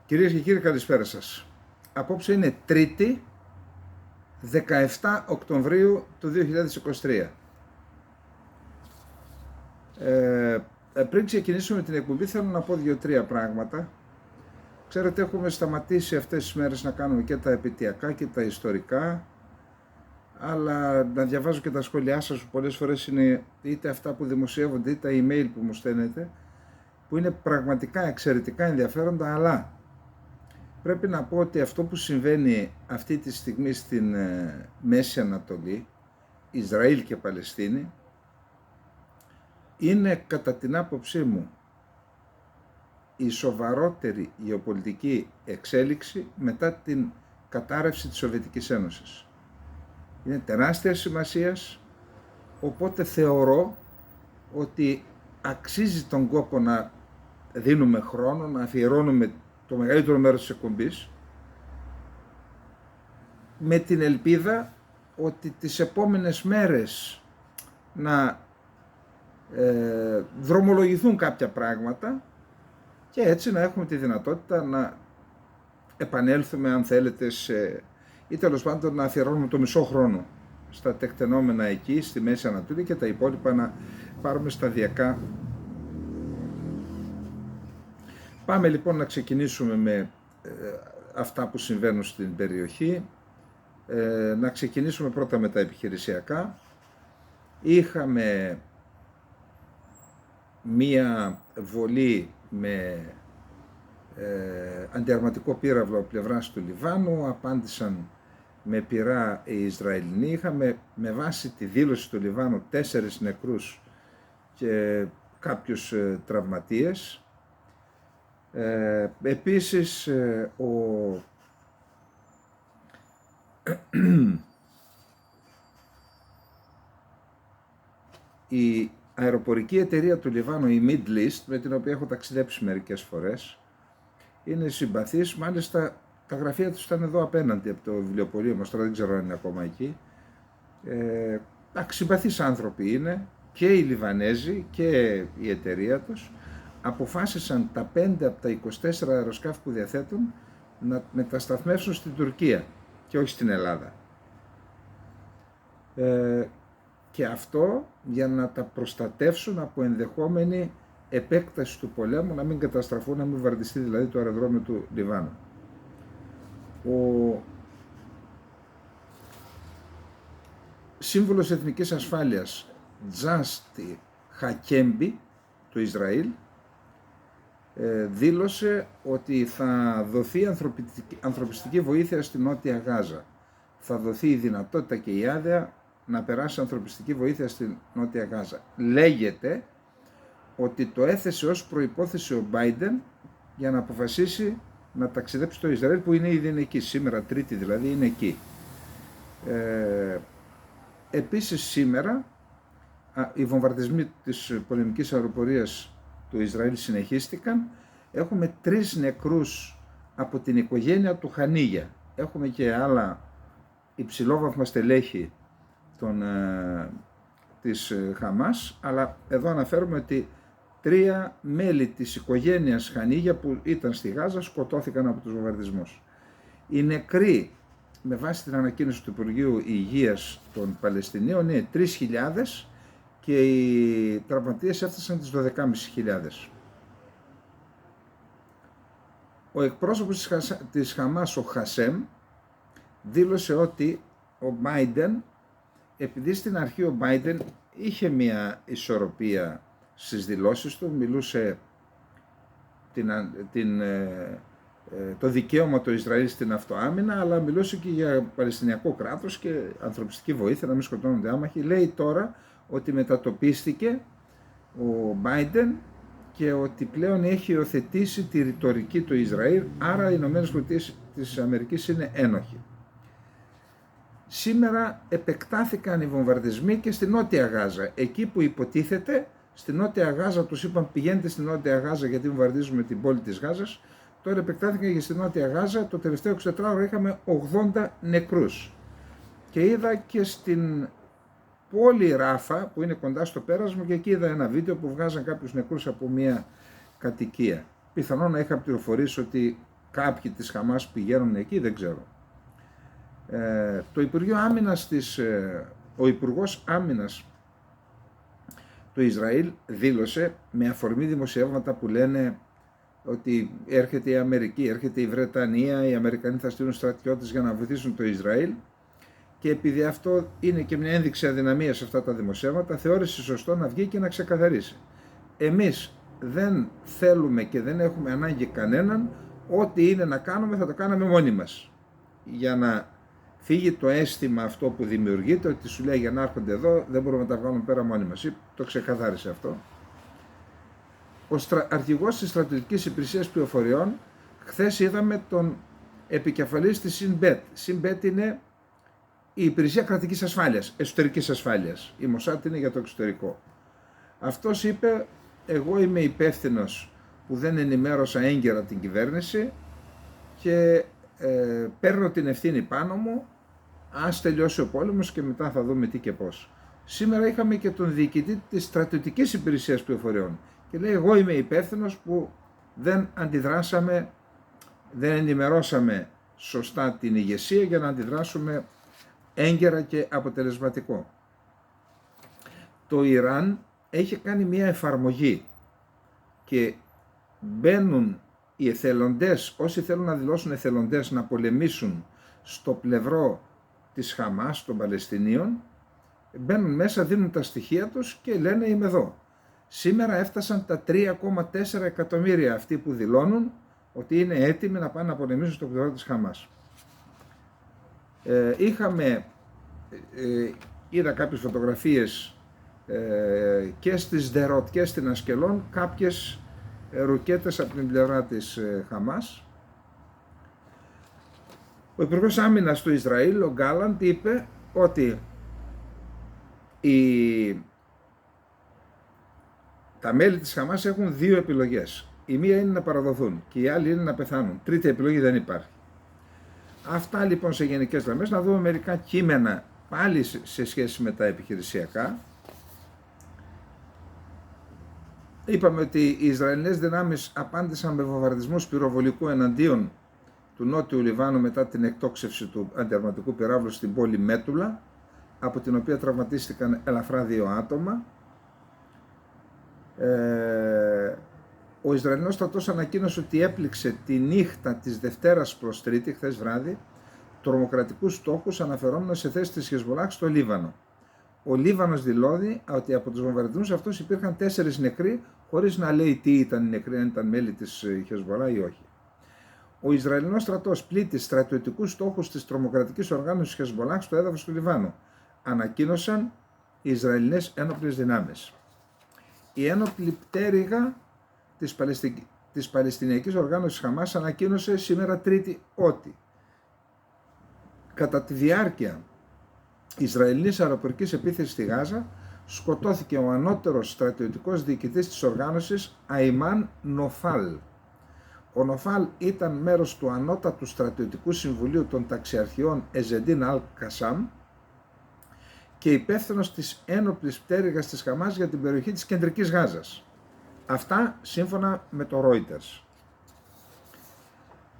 Κυρίες και κύριοι, καλησπέρα σας. Απόψε είναι Τρίτη, 17 Οκτωβρίου του 2023. Πριν ξεκινήσουμε την εκπομπή θέλω να πω 2-3 πράγματα. Ξέρετε, έχουμε σταματήσει αυτές τις μέρες να κάνουμε και τα επαιτειακά και τα ιστορικά, αλλά να διαβάζω και τα σχόλιά σας που πολλές φορές είναι είτε αυτά που δημοσιεύονται είτε τα email που μου στέλνετε, που είναι πραγματικά εξαιρετικά ενδιαφέροντα, αλλά πρέπει να πω ότι αυτό που συμβαίνει αυτή τη στιγμή στην Μέση Ανατολή, Ισραήλ και Παλαιστίνη, είναι κατά την άποψή μου η σοβαρότερη γεωπολιτική εξέλιξη μετά την κατάρρευση της Σοβιετικής Ένωσης. Είναι τεράστια σημασίας, οπότε θεωρώ ότι αξίζει τον κόπο να δίνουμε χρόνο, να αφιερώνουμε το μεγαλύτερο μέρος της εκπομπής, με την ελπίδα ότι τις επόμενες μέρες να δρομολογηθούν κάποια πράγματα και έτσι να έχουμε τη δυνατότητα να επανέλθουμε, αν θέλετε, ή τέλος πάντων να αφιερώνουμε το μισό χρόνο στα τεκτενόμενα εκεί στη Μέση Ανατολή και τα υπόλοιπα να πάρουμε σταδιακά. Πάμε λοιπόν να ξεκινήσουμε με αυτά που συμβαίνουν στην περιοχή. Να ξεκινήσουμε πρώτα με τα επιχειρησιακά. Είχαμε μία βολή με αντιαρματικό πύραυλο από πλευράς του Λιβάνου, απάντησαν με πυρά οι Ισραηλινοί. Είχαμε με βάση τη δήλωση του Λιβάνου 4 νεκρούς και κάποιους τραυματίες. Επίσης η αεροπορική εταιρεία του Λιβάνου, η Middle East, με την οποία έχω ταξιδέψει μερικές φορές, είναι συμπαθής. Μάλιστα τα γραφεία τους ήταν εδώ απέναντι από το βιβλιοπωλείο μας, τώρα δεν ξέρω αν είναι ακόμα εκεί. Συμπαθείς άνθρωποι είναι και οι Λιβανέζοι και η εταιρεία τους. Αποφάσισαν τα 5 από τα 24 αεροσκάφη που διαθέτουν να μετασταθμεύσουν στην Τουρκία και όχι στην Ελλάδα. Και αυτό για να τα προστατεύσουν από ενδεχόμενη επέκταση του πολέμου, να μην καταστραφούν, να μην βαρδιστεί δηλαδή το αεροδρόμιο του Λιβάνου. Ο σύμβουλος Εθνικής Ασφάλειας Τζάστι Χακέμπι του Ισραήλ δήλωσε ότι θα δοθεί ανθρωπιστική βοήθεια στη Νότια Γάζα. Θα δοθεί η δυνατότητα και η άδεια να περάσει ανθρωπιστική βοήθεια στη Νότια Γάζα. Λέγεται ότι το έθεσε ως προϋπόθεση ο Biden για να αποφασίσει να ταξιδέψει στο Ισραήλ, που είναι ήδη εκεί, σήμερα Τρίτη δηλαδή είναι εκεί. Επίσης σήμερα οι βομβαρδισμοί της πολεμικής αεροπορίας του Ισραήλ συνεχίστηκαν. Έχουμε 3 νεκρούς από την οικογένεια του Χανίγια. Έχουμε και άλλα υψηλόβαθμα στελέχη της Χαμάς, αλλά εδώ αναφέρουμε ότι 3 μέλη της οικογένειας Χανίγια που ήταν στη Γάζα σκοτώθηκαν από τους βομβαρδισμούς. Οι νεκροί, με βάση την ανακοίνωση του Υπουργείου Υγείας των Παλαιστινίων, είναι 3.000 και οι τραυματίες έφτασαν τις 12.500. Ο εκπρόσωπος της Χαμάς, ο Χασέμ, δήλωσε ότι ο Biden, επειδή στην αρχή ο Biden είχε μια ισορροπία στις δηλώσεις του, μιλούσε το δικαίωμα του Ισραήλ στην αυτοάμυνα, αλλά μιλούσε και για Παλαιστινιακό κράτος και ανθρωπιστική βοήθεια, να μην σκοτώνονται άμαχοι. Λέει τώρα ότι μετατοπίστηκε ο Biden και ότι πλέον έχει υιοθετήσει τη ρητορική του Ισραήλ, άρα οι ΗΠΑ της Αμερικής είναι ένοχοι. Σήμερα επεκτάθηκαν οι βομβαρδισμοί και στη Νότια Γάζα. Εκεί που υποτίθεται, στη Νότια Γάζα τους είπαν πηγαίνετε στη Νότια Γάζα γιατί βομβαρδίζουμε την πόλη της Γάζας. Τώρα επεκτάθηκαν και στη Νότια Γάζα. Το τελευταίο 24ωρο είχαμε 80 νεκρούς. Και είδα και στην πόλη Ράφα που είναι κοντά στο πέρασμα, και εκεί είδα ένα βίντεο που βγάζαν κάποιους νεκρούς από μια κατοικία. Πιθανόν να είχα πληροφορήσει ότι κάποιοι της Χαμάς πηγαίνουν εκεί, δεν ξέρω. Το Υπουργείο Άμυνας ο Υπουργός Άμυνας του Ισραήλ δήλωσε, με αφορμή δημοσιεύματα που λένε ότι έρχεται η Αμερική, έρχεται η Βρετανία, οι Αμερικανοί θα στείλουν στρατιώτες για να βοηθήσουν το Ισραήλ, και επειδή αυτό είναι και μια ένδειξη αδυναμίας σε αυτά τα δημοσιεύματα, θεώρησε σωστό να βγει και να ξεκαθαρίσει. Εμείς δεν θέλουμε και δεν έχουμε ανάγκη κανέναν, ό,τι είναι να κάνουμε θα το κάναμε μόνοι μας. Για να φύγει το αίσθημα αυτό που δημιουργείται, ότι σου λέει για να έρχονται εδώ δεν μπορούμε να τα βγάλουμε πέρα μόνοι μας. Το ξεκαθάρισε αυτό. Ο αρχηγός της Στρατιωτικής Υπηρεσίας Πληροφοριών, χθες είδαμε τον επικεφαλής της Σινμπέτ. Σινμπέτ είναι η Υπηρεσία Κρατικής Ασφάλειας, Εσωτερικής Ασφάλειας. Η Μοσάτ είναι για το εξωτερικό. Αυτός είπε, εγώ είμαι υπεύθυνος που δεν ενημέρωσα έγκαιρα την κυβέρνηση και παίρνω την ευθύνη πάνω μου, ας τελειώσει ο πόλεμος και μετά θα δούμε τι και πώς. Σήμερα είχαμε και τον διοικητή της Στρατιωτικής Υπηρεσίας Πληροφοριών και λέει, εγώ είμαι υπεύθυνος που δεν αντιδράσαμε, δεν ενημερώσαμε σωστά την ηγεσία για να αντιδράσουμε έγκαιρα και αποτελεσματικό. Το Ιράν έχει κάνει μια εφαρμογή και μπαίνουν οι εθελοντές, όσοι θέλουν να δηλώσουν εθελοντές να πολεμήσουν στο πλευρό της Χαμάς, των Παλαιστινίων, μπαίνουν μέσα, δίνουν τα στοιχεία τους και λένε είμαι εδώ. Σήμερα έφτασαν τα 3,4 εκατομμύρια αυτοί που δηλώνουν ότι είναι έτοιμοι να πάνε να πολεμήσουν στο πλευρό της Χαμάς. Είδα κάποιες φωτογραφίες και στις Δερότ και στην Ασκελόν, κάποιες ρουκέτες από την πλευρά της Χαμάς. Ο Υπουργός Άμυνας του Ισραήλ, ο Γκάλαντ, είπε ότι τα μέλη της Χαμάς έχουν δύο επιλογές. Η μία είναι να παραδοθούν και η άλλη είναι να πεθάνουν. Τρίτη επιλογή δεν υπάρχει. Αυτά λοιπόν σε γενικές γραμμές. Να δούμε μερικά κείμενα πάλι σε σχέση με τα επιχειρησιακά. Είπαμε ότι οι Ισραηλινές δυνάμεις απάντησαν με βομβαρδισμούς πυροβολικού εναντίον του Νότιου Λιβάνου μετά την εκτόξευση του αντιαρματικού πυράβλου στην πόλη Μέτουλα, από την οποία τραυματίστηκαν ελαφρά 2 άτομα. Ο Ισραηλινός στρατός ανακοίνωσε ότι έπληξε τη νύχτα της Δευτέρας προς Τρίτη, χθες βράδυ, τρομοκρατικούς στόχους αναφερόμενος σε θέσεις της Χεσμολάχ στο Λίβανο. Ο Λίβανος δηλώνει ότι από τους βομβαρδισμούς αυτούς υπήρχαν 4 νεκροί, χωρίς να λέει τι ήταν οι νεκροί, αν ήταν μέλη της Χεσμολάχ ή όχι. Ο Ισραηλινός στρατός πλήττει στρατιωτικούς στόχους της τρομοκρατικής οργάνωσης Χεσμολάχ στο έδαφος του Λιβάνου, ανακοίνωσαν οι Ισραηλινές ένοπλες δυνάμεις. Η ένοπλη πτέρυγα της Παλαιστινιακής οργάνωσης Χαμάς ανακοίνωσε σήμερα Τρίτη ότι κατά τη διάρκεια Ισραηλινής αεροπορικής επίθεσης στη Γάζα σκοτώθηκε ο ανώτερος στρατιωτικός διοικητής της οργάνωσης Αϊμάν Νοφάλ. Ο Νοφάλ ήταν μέρος του ανώτατου στρατιωτικού συμβουλίου των ταξιαρχιών Εζεντίν Αλ-Κασάμ και υπεύθυνος της ένοπλης πτέρυγας της Χαμάς για την περιοχή της κεντρικής Γάζας. Αυτά σύμφωνα με το Reuters.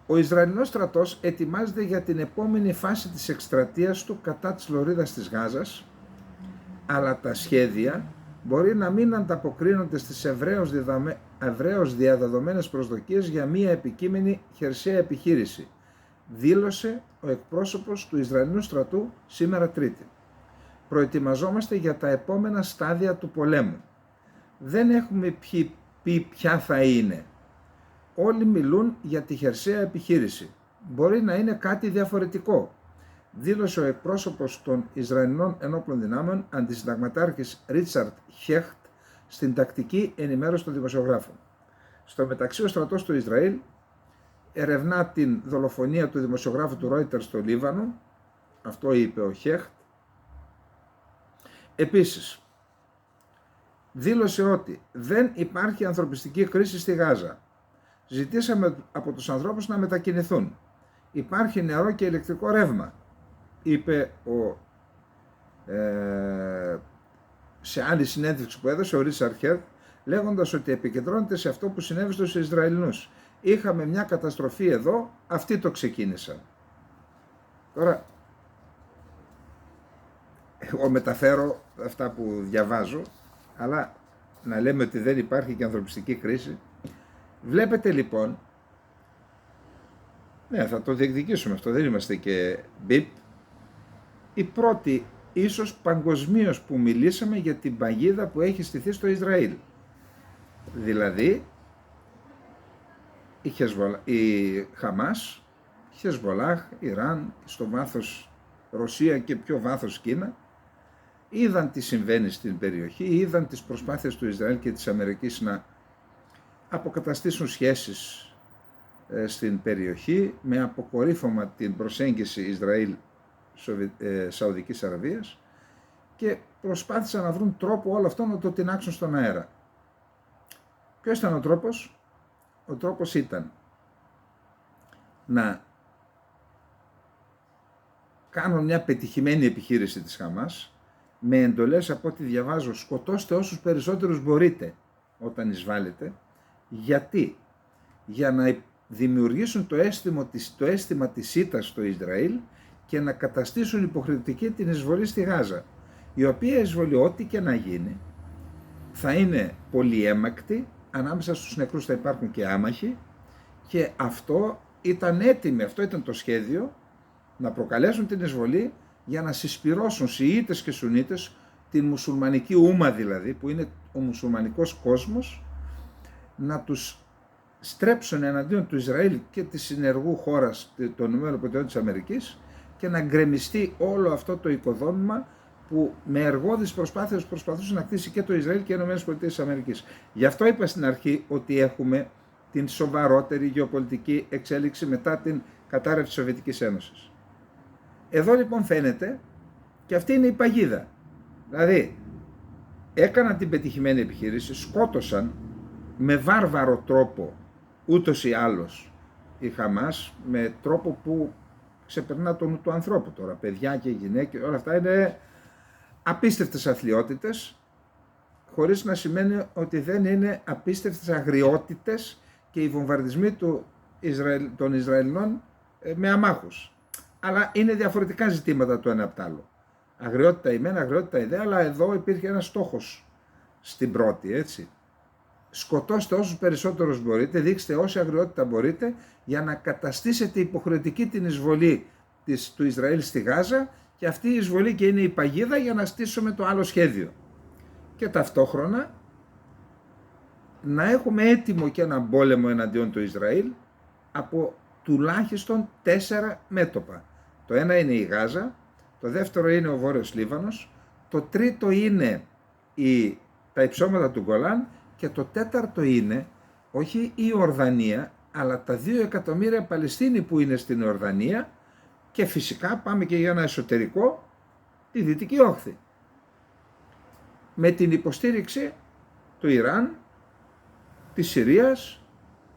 Ο Ισραηλινός στρατός ετοιμάζεται για την επόμενη φάση της εκστρατείας του κατά της λωρίδας της Γάζας, αλλά τα σχέδια μπορεί να μην ανταποκρίνονται στις ευρέως διαδεδομένες προσδοκίες για μια επικείμενη χερσαία επιχείρηση, δήλωσε ο εκπρόσωπος του Ισραηλινού στρατού σήμερα Τρίτη. Προετοιμαζόμαστε για τα επόμενα στάδια του πολέμου. Δεν έχουμε πει ποια θα είναι. Όλοι μιλούν για τη χερσαία επιχείρηση. Μπορεί να είναι κάτι διαφορετικό, δήλωσε ο εκπρόσωπος των Ισραηλινών ενόπλων δυνάμεων, αντισυνταγματάρχης Ρίτσαρντ Χέχτ, στην τακτική ενημέρωση των δημοσιογράφων. Στο μεταξύ, ο στρατός του Ισραήλ ερευνά την δολοφονία του δημοσιογράφου του Reuters στο Λίβανο, αυτό είπε ο Χέχτ. Επίσης, δήλωσε ότι δεν υπάρχει ανθρωπιστική κρίση στη Γάζα. Ζητήσαμε από τους ανθρώπους να μετακινηθούν. Υπάρχει νερό και ηλεκτρικό ρεύμα, είπε σε άλλη συνέντευξη που έδωσε ο Ρίτσαρντ Χέχτ, λέγοντας ότι επικεντρώνεται σε αυτό που συνέβη στους Ισραηλινούς. είχαμε μια καταστροφή εδώ, αυτοί το ξεκίνησαν. Τώρα, εγώ μεταφέρω αυτά που διαβάζω, αλλά να λέμε ότι δεν υπάρχει και ανθρωπιστική κρίση. Βλέπετε λοιπόν, ναι, θα το διεκδικήσουμε αυτό, δεν είμαστε και μπιπ, η πρώτη ίσως παγκοσμίως που μιλήσαμε για την παγίδα που έχει στηθεί στο Ισραήλ. Δηλαδή, η Χαμάς, Χεσβολάχ, Ιράν, στο βάθος Ρωσία και πιο βάθος Κίνα, είδαν τι συμβαίνει στην περιοχή, είδαν τις προσπάθειες του Ισραήλ και της Αμερικής να αποκαταστήσουν σχέσεις στην περιοχή με αποκορύφωμα την προσέγγιση Ισραήλ-Σαουδικής Αραβίας και προσπάθησαν να βρουν τρόπο όλο αυτό να το τινάξουν στον αέρα. Ποιος ήταν ο τρόπος? Ο τρόπος ήταν να κάνουν μια πετυχημένη επιχείρηση της Χαμάς με εντολές, από ό,τι διαβάζω, σκοτώστε όσους περισσότερους μπορείτε όταν εισβάλλετε. Γιατί? Για να δημιουργήσουν το αίσθημα της ήττας στο Ισραήλ και να καταστήσουν υποχρεωτική την εισβολή στη Γάζα, η οποία εισβολή, ό,τι και να γίνει, θα είναι πολυέμακτη, ανάμεσα στους νεκρούς θα υπάρχουν και άμαχοι, και αυτό ήταν έτοιμοι, αυτό ήταν το σχέδιο, να προκαλέσουν την εισβολή για να συσπυρώσουν Σιήτες και Σουνίτες, την μουσουλμανική ούμα δηλαδή, που είναι ο μουσουλμανικός κόσμος, να τους στρέψουν εναντίον του Ισραήλ και της συνεργού χώρας των ΗΠΑ της Αμερικής και να γκρεμιστεί όλο αυτό το οικοδόμημα που με εργώδεις προσπάθειες προσπαθούσε να κτίσει και το Ισραήλ και οι ΗΠΑ της Αμερικής. Γι' αυτό είπα στην αρχή ότι έχουμε την σοβαρότερη γεωπολιτική εξέλιξη μετά την κατάρρευση της Σοβιετικής Ένωσης. Εδώ λοιπόν φαίνεται και αυτή είναι η παγίδα. Δηλαδή έκαναν την πετυχημένη επιχείρηση, σκότωσαν με βάρβαρο τρόπο ούτως ή άλλως η Χαμάς, με τρόπο που ξεπερνά το νου του ανθρώπου τώρα. Παιδιά και γυναίκες, όλα αυτά είναι απίστευτες αθλιότητες, χωρίς να σημαίνει ότι δεν είναι απίστευτες αγριότητες και οι βομβαρδισμοί των Ισραηλινών με αμάχους. Αλλά είναι διαφορετικά ζητήματα το ένα από το άλλο. Αγριότητα η μένα, αγριότητα η δε, αλλά εδώ υπήρχε ένας στόχος στην πρώτη, έτσι. Σκοτώστε όσους περισσότερους μπορείτε, δείξτε όση αγριότητα μπορείτε για να καταστήσετε υποχρεωτική την εισβολή του Ισραήλ στη Γάζα, και αυτή η εισβολή και είναι η παγίδα για να στήσουμε το άλλο σχέδιο. Και ταυτόχρονα να έχουμε έτοιμο και έναν πόλεμο εναντίον του Ισραήλ από τουλάχιστον 4 μέτωπα. Το ένα είναι η Γάζα, το δεύτερο είναι ο Βόρειος Λίβανος, το τρίτο είναι τα υψώματα του Γκολάν και το τέταρτο είναι όχι η Ορδανία, αλλά τα 2 εκατομμύρια Παλαιστίνοι που είναι στην Ορδανία, και φυσικά πάμε και για ένα εσωτερικό, τη Δυτική Όχθη. Με την υποστήριξη του Ιράν, της Συρίας,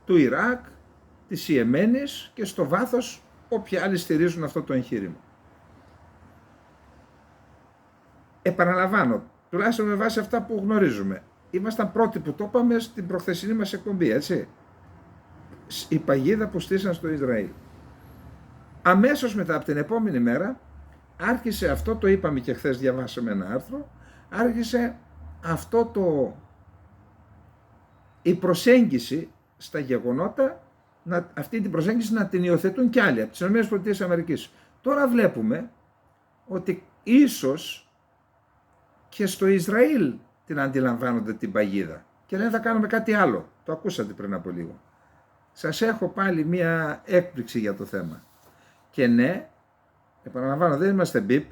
του Ιράκ, της Ιεμένης και στο βάθος όποιοι άλλοι στηρίζουν αυτό το εγχείρημα. Επαναλαμβάνω, τουλάχιστον με βάση αυτά που γνωρίζουμε. Ήμασταν πρώτοι που το είπαμε στην προχθεσινή μας εκπομπή, έτσι. Η παγίδα που στήσαν στο Ισραήλ. Αμέσως μετά από την επόμενη μέρα άρχισε αυτό, το είπαμε και χθες, διαβάσαμε ένα άρθρο, άρχισε η προσέγγιση στα γεγονότα, αυτή την προσέγγιση να την υιοθετούν κι άλλοι από τις ΗΠΑ. Τώρα βλέπουμε ότι ίσως και στο Ισραήλ την αντιλαμβάνονται την παγίδα και λένε θα κάνουμε κάτι άλλο. Το ακούσατε πριν από λίγο. Σας έχω πάλι μία έκπληξη για το θέμα. Και ναι, επαναλαμβάνω, δεν είμαστε μπιπ,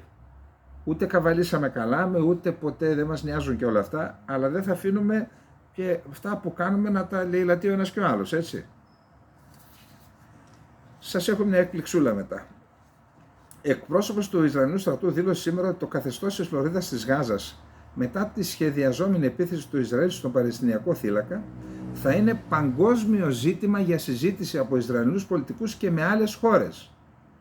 ούτε καβαλήσαμε καλά, ούτε ποτέ δεν μας νοιάζουν και όλα αυτά, αλλά δεν θα αφήνουμε και αυτά που κάνουμε να τα λαιλατεί ο ένας και ο άλλος, έτσι. Σας έχω μια εκπληξούλα μετά. Εκπρόσωπος του Ισραηλινού στρατού δήλωσε σήμερα ότι το καθεστώς της Φλωρίδας της Γάζας μετά τη σχεδιαζόμενη επίθεση του Ισραήλ στον Παλαιστινιακό θύλακα θα είναι παγκόσμιο ζήτημα για συζήτηση από Ισραηλινούς πολιτικούς και με άλλες χώρες.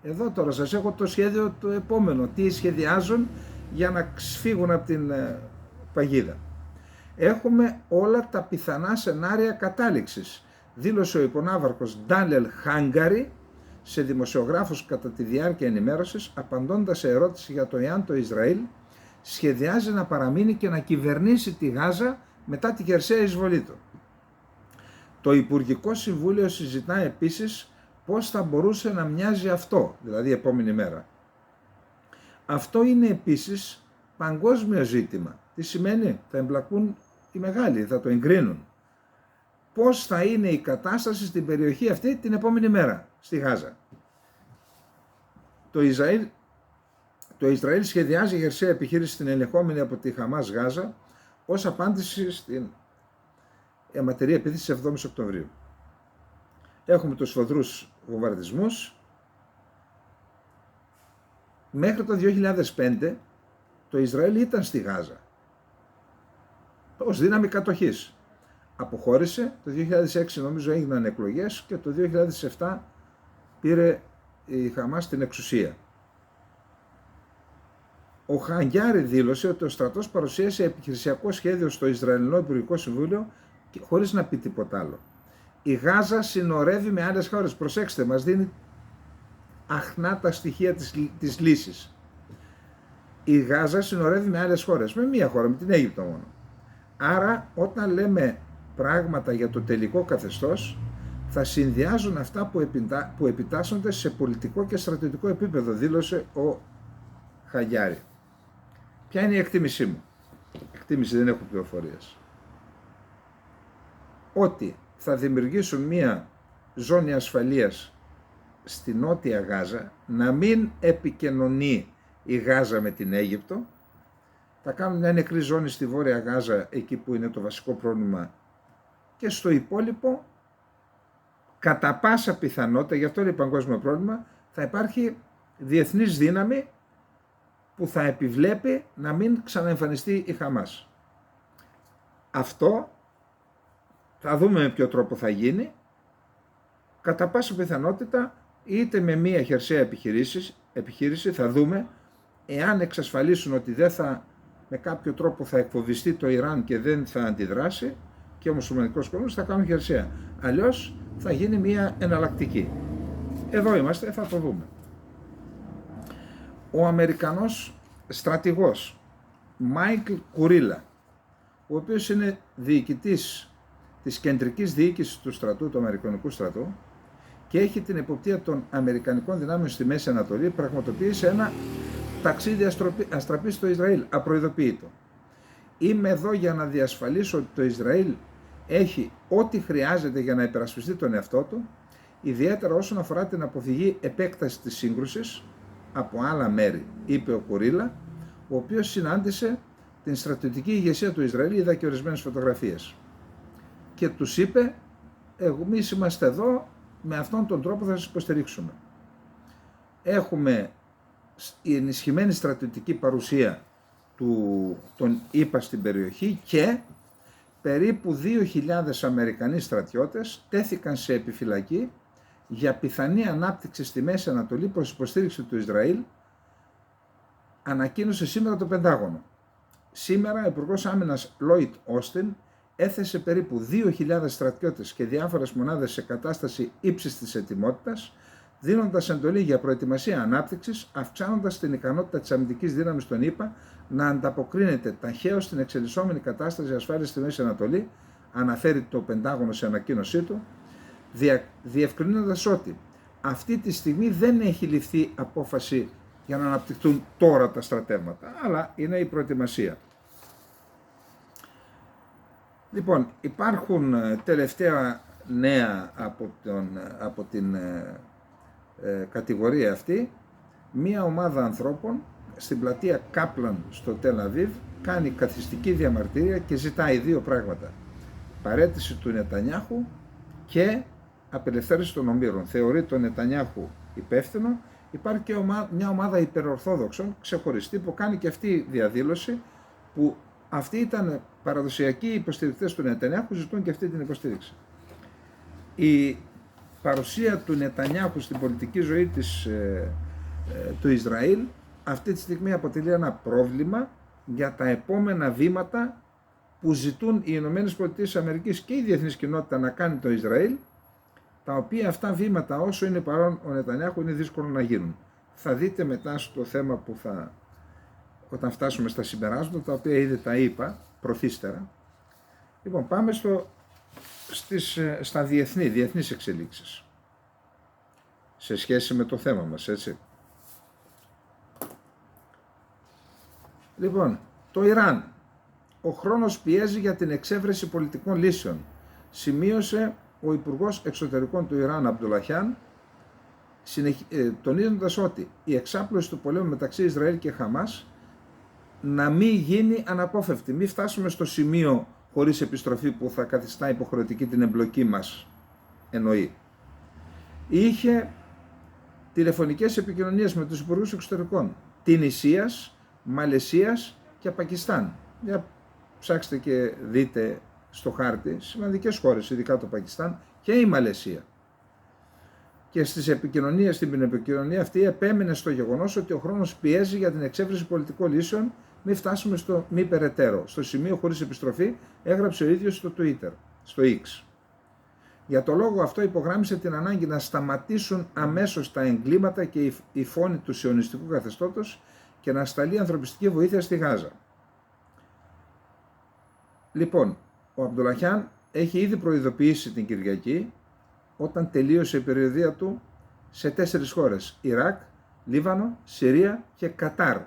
Εδώ τώρα σας έχω το σχέδιο το επόμενο, τι σχεδιάζουν για να σφύγουν από την παγίδα. Έχουμε όλα τα πιθανά σενάρια κατάληξης. δήλωσε ο υπονάβαρχος Ντάνιελ Χάγκαρη σε δημοσιογράφους κατά τη διάρκεια ενημέρωσης, απαντώντας σε ερώτηση για το εάν το Ισραήλ σχεδιάζει να παραμείνει και να κυβερνήσει τη Γάζα μετά τη χερσαία εισβολή του. Το Υπουργικό Συμβούλιο συζητά επίσης πώς θα μπορούσε να μοιάζει αυτό, δηλαδή η επόμενη μέρα. Αυτό είναι επίσης παγκόσμιο ζήτημα. Τι σημαίνει? Θα εμπλακούν οι μεγάλοι, θα το εγκρίνουν. Πώς θα είναι η κατάσταση στην περιοχή αυτή την επόμενη μέρα, στη Γάζα. Το Ισραήλ σχεδιάζει χερσαία επιχείρηση στην ελεγχόμενη από τη Χαμάς Γάζα ως απάντηση στην αιματερή επίθεση της 7ης Οκτωβρίου. Έχουμε τους σφοδρούς βομβαρδισμούς. Μέχρι το 2005 το Ισραήλ ήταν στη Γάζα ως δύναμη κατοχής. Αποχώρησε, το 2006 νομίζω έγιναν εκλογές και το 2007 πήρε η Χαμάς την εξουσία. Ο Χαγκιάρη δήλωσε ότι ο στρατός παρουσίασε επιχειρησιακό σχέδιο στο Ισραηλινό Υπουργικό Συμβούλιο χωρίς να πει τίποτα άλλο. Η Γάζα συνορεύει με άλλες χώρες. Προσέξτε, μας δίνει αχνά τα στοιχεία της λύσης. Η Γάζα συνορεύει με άλλες χώρες, με μία χώρα, με την Αίγυπτο μόνο. Άρα όταν λέμε πράγματα για το τελικό καθεστώς, θα συνδυάζουν αυτά που επιτάσσονται σε πολιτικό και στρατιωτικό επίπεδο, δήλωσε ο Χαγκιάρη. Ποια είναι η εκτίμησή μου? Εκτίμηση, δεν έχω πληροφορίες. Ότι θα δημιουργήσουν μία ζώνη ασφαλείας στη Νότια Γάζα, να μην επικοινωνεί η Γάζα με την Αίγυπτο, θα κάνουν μια νεκρή ζώνη στη Βόρεια Γάζα, εκεί που είναι το βασικό πρόβλημα, και στο υπόλοιπο, κατά πάσα πιθανότητα, γι' αυτό είναι παγκόσμιο πρόβλημα, θα υπάρχει διεθνής δύναμη που θα επιβλέπει να μην ξαναεμφανιστεί η Χαμάς. Αυτό θα δούμε με ποιο τρόπο θα γίνει. Κατά πάσα πιθανότητα είτε με μία χερσαία επιχείρηση, θα δούμε εάν εξασφαλίσουν ότι δεν θα, με κάποιο τρόπο θα εκφοβιστεί το Ιράν και δεν θα αντιδράσει και ο μουσουλμανικός κόσμος, θα κάνουν χερσαία. Αλλιώς θα γίνει μία εναλλακτική. Εδώ είμαστε, θα το δούμε. Ο Αμερικανός στρατηγός Μάικλ Κουρίλα, ο οποίος είναι διοικητής της κεντρικής διοίκησης του στρατού, του Αμερικανικού στρατού, και έχει την εποπτεία των Αμερικανικών δυνάμεων στη Μέση Ανατολή, πραγματοποίησε ένα ταξίδι αστραπής στο Ισραήλ, απροειδοποιητό. Είμαι εδώ για να διασφαλίσω ότι το Ισραήλ έχει ό,τι χρειάζεται για να υπερασπιστεί τον εαυτό του, ιδιαίτερα όσον αφορά την αποφυγή επέκτασης της σύγκρουσης από άλλα μέρη, είπε ο Κουρίλα, ο οποίος συνάντησε την στρατιωτική ηγεσία του Ισραήλ, είδα και ορισμένες φωτογραφίες, και τους είπε, εμείς είμαστε εδώ, με αυτόν τον τρόπο θα σας υποστηρίξουμε. Έχουμε η ενισχυμένη στρατιωτική παρουσία των ΗΠΑ στην περιοχή και περίπου 2.000 Αμερικανοί στρατιώτες τέθηκαν σε επιφυλακή για πιθανή ανάπτυξη στη Μέση Ανατολή προς υποστήριξη του Ισραήλ, ανακοίνωσε σήμερα το Πεντάγωνο. Σήμερα ο Υπουργός Άμυνας Λόιτ Όστιν έθεσε περίπου 2.000 στρατιώτες και διάφορες μονάδες σε κατάσταση ύψιστης ετοιμότητας, δίνοντας εντολή για προετοιμασία ανάπτυξης, αυξάνοντας την ικανότητα της αμυντικής δύναμης των ΗΠΑ να ανταποκρίνεται ταχαίως στην εξελισσόμενη κατάσταση ασφάλειας στη Μέση Ανατολή, αναφέρει το Πεντάγωνο σε ανακοίνωσή του, διευκρινίζοντας ότι αυτή τη στιγμή δεν έχει ληφθεί απόφαση για να αναπτυχθούν τώρα τα στρατεύματα, αλλά είναι η προετοιμασία. Λοιπόν, υπάρχουν τελευταία νέα από την κατηγορία αυτή. Μία ομάδα ανθρώπων στην πλατεία Κάπλαν στο Τελ Αβίβ κάνει καθιστική διαμαρτυρία και ζητάει δύο πράγματα: παραίτηση του Νετανιάχου και απελευθέρωση των ομήρων. Θεωρεί τον Νετανιάχου υπεύθυνο. Υπάρχει και μια ομάδα υπερορθόδοξων ξεχωριστή που κάνει και αυτή διαδήλωση, που αυτοί ήταν παραδοσιακοί υποστηρικτές του Νετανιάχου, ζητούν και αυτή την υποστήριξη. Η παρουσία του Νετανιάχου στην πολιτική ζωή του Ισραήλ αυτή τη στιγμή αποτελεί ένα πρόβλημα για τα επόμενα βήματα που ζητούν οι ΗΠΑ και η διεθνής κοινότητα να κάνει το Ισραήλ, τα οποία αυτά βήματα όσο είναι παρόν ο Νετανιάχου είναι δύσκολο να γίνουν. Θα δείτε μετά στο θέμα που όταν φτάσουμε στα συμπεράσματα, τα οποία ήδη τα είπα προθύστερα. Λοιπόν, πάμε στα διεθνείς εξελίξεις σε σχέση με το θέμα μας, έτσι. Λοιπόν, το Ιράν. Ο χρόνος πιέζει για την εξέβρεση πολιτικών λύσεων, σημείωσε ο Υπουργός Εξωτερικών του Ιράν, Αμπντουλαχιάν, τονίζοντας ότι η εξάπλωση του πολέμου μεταξύ Ισραήλ και Χαμάς να μην γίνει αναπόφευκτη. Μην φτάσουμε στο σημείο χωρίς επιστροφή που θα καθιστά υποχρεωτική την εμπλοκή μας, εννοεί. Είχε τηλεφωνικές επικοινωνίες με τους Υπουργούς Εξωτερικών Τινησίας, Μαλαισίας και Πακιστάν. Για ψάξτε και δείτε στο χάρτη σημαντικές χώρες, ειδικά το Πακιστάν και η Μαλαισία. Και στην επικοινωνία αυτή επέμεινε στο γεγονός ότι ο χρόνος πιέζει για την εξέβρεση πολιτικών λύσεων, μην φτάσουμε στο μη περαιτέρω. Στο σημείο χωρίς επιστροφή, έγραψε ο ίδιος στο Twitter, στο X. Για το λόγο αυτό υπογράμμισε την ανάγκη να σταματήσουν αμέσως τα εγκλήματα και η φόνη του σιωνιστικού καθεστώτος και να σταλεί ανθρωπιστική βοήθεια στη Γάζα. Λοιπόν, ο Αμπντουλαχιάν έχει ήδη προειδοποιήσει την Κυριακή, όταν τελείωσε η περιοδία του, σε 4 χώρες: Ιράκ, Λίβανο, Συρία και Κατάρ.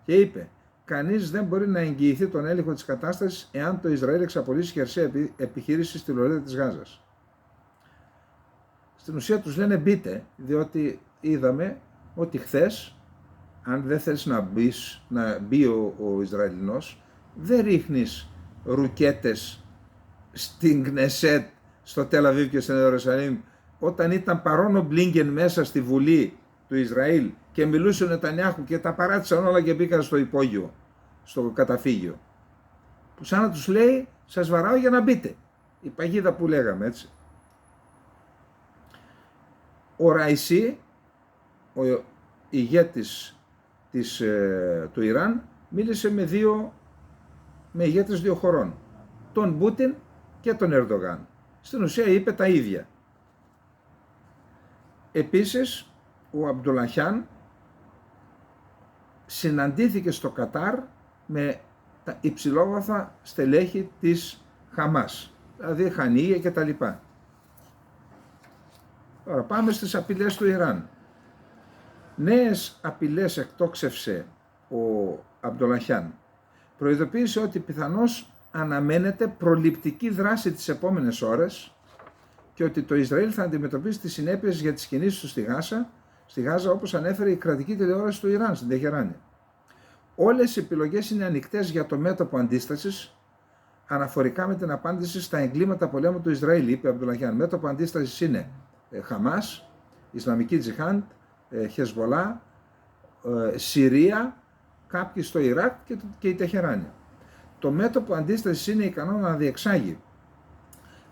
Και είπε: κανείς δεν μπορεί να εγγυηθεί τον έλεγχο της κατάστασης εάν το Ισραήλ εξαπολύσει χερσαία επιχείρηση στη λωρίδα της Γάζας. Στην ουσία τους λένε μπείτε, διότι είδαμε ότι χθες, αν δεν θέλεις να μπει ο Ισραηλινός, δεν ρίχνεις ρουκέτες στην Κνεσέτ, στο Τελ-Αβίβ και στην Ιερουσαλήμ, όταν ήταν παρόν ο Μπλίνκεν μέσα στη Βουλή του Ισραήλ και μιλούσε ο Νετανιάχου και τα παράτησαν όλα και μπήκαν στο υπόγειο, στο καταφύγιο. Που σαν να τους λέει, σας βαράω για να μπείτε. Η παγίδα που λέγαμε, έτσι. Ο Ραϊσί, ο ηγέτης του Ιράν, μίλησε με ηγέτες 2 χωρών, τον Πούτιν και τον Ερντογάν. Στην ουσία είπε τα ίδια. Επίσης, ο Αμπντουλαχιάν συναντήθηκε στο Κατάρ με τα υψηλόβαθα στελέχη της Χαμάς, δηλαδή Χανίγια και τα λοιπά. Τώρα πάμε στις απειλές του Ιράν. Νέες απειλές εκτόξευσε ο Αμπντουλαχιάν. Προειδοποίησε ότι πιθανώς αναμένεται προληπτική δράση τις επόμενες ώρες και ότι το Ισραήλ θα αντιμετωπίσει τις συνέπειες για τις κινήσεις του στη Γάζα, όπως ανέφερε η κρατική τηλεόραση του Ιράν στην Τεχεράνη. Όλες οι επιλογές είναι ανοιχτές για το μέτωπο αντίστασης αναφορικά με την απάντηση στα εγκλήματα πολέμου του Ισραήλ, είπε ο Αμπντουλαχιάν. Μέτωπο αντίστασης είναι Χαμάς, Ισλαμική Τζιχάντ, Χεσβολά, Συρία, κάποιοι στο Ιράκ και η Τεχεράνη. Το μέτωπο αντίστασης είναι ικανό να διεξάγει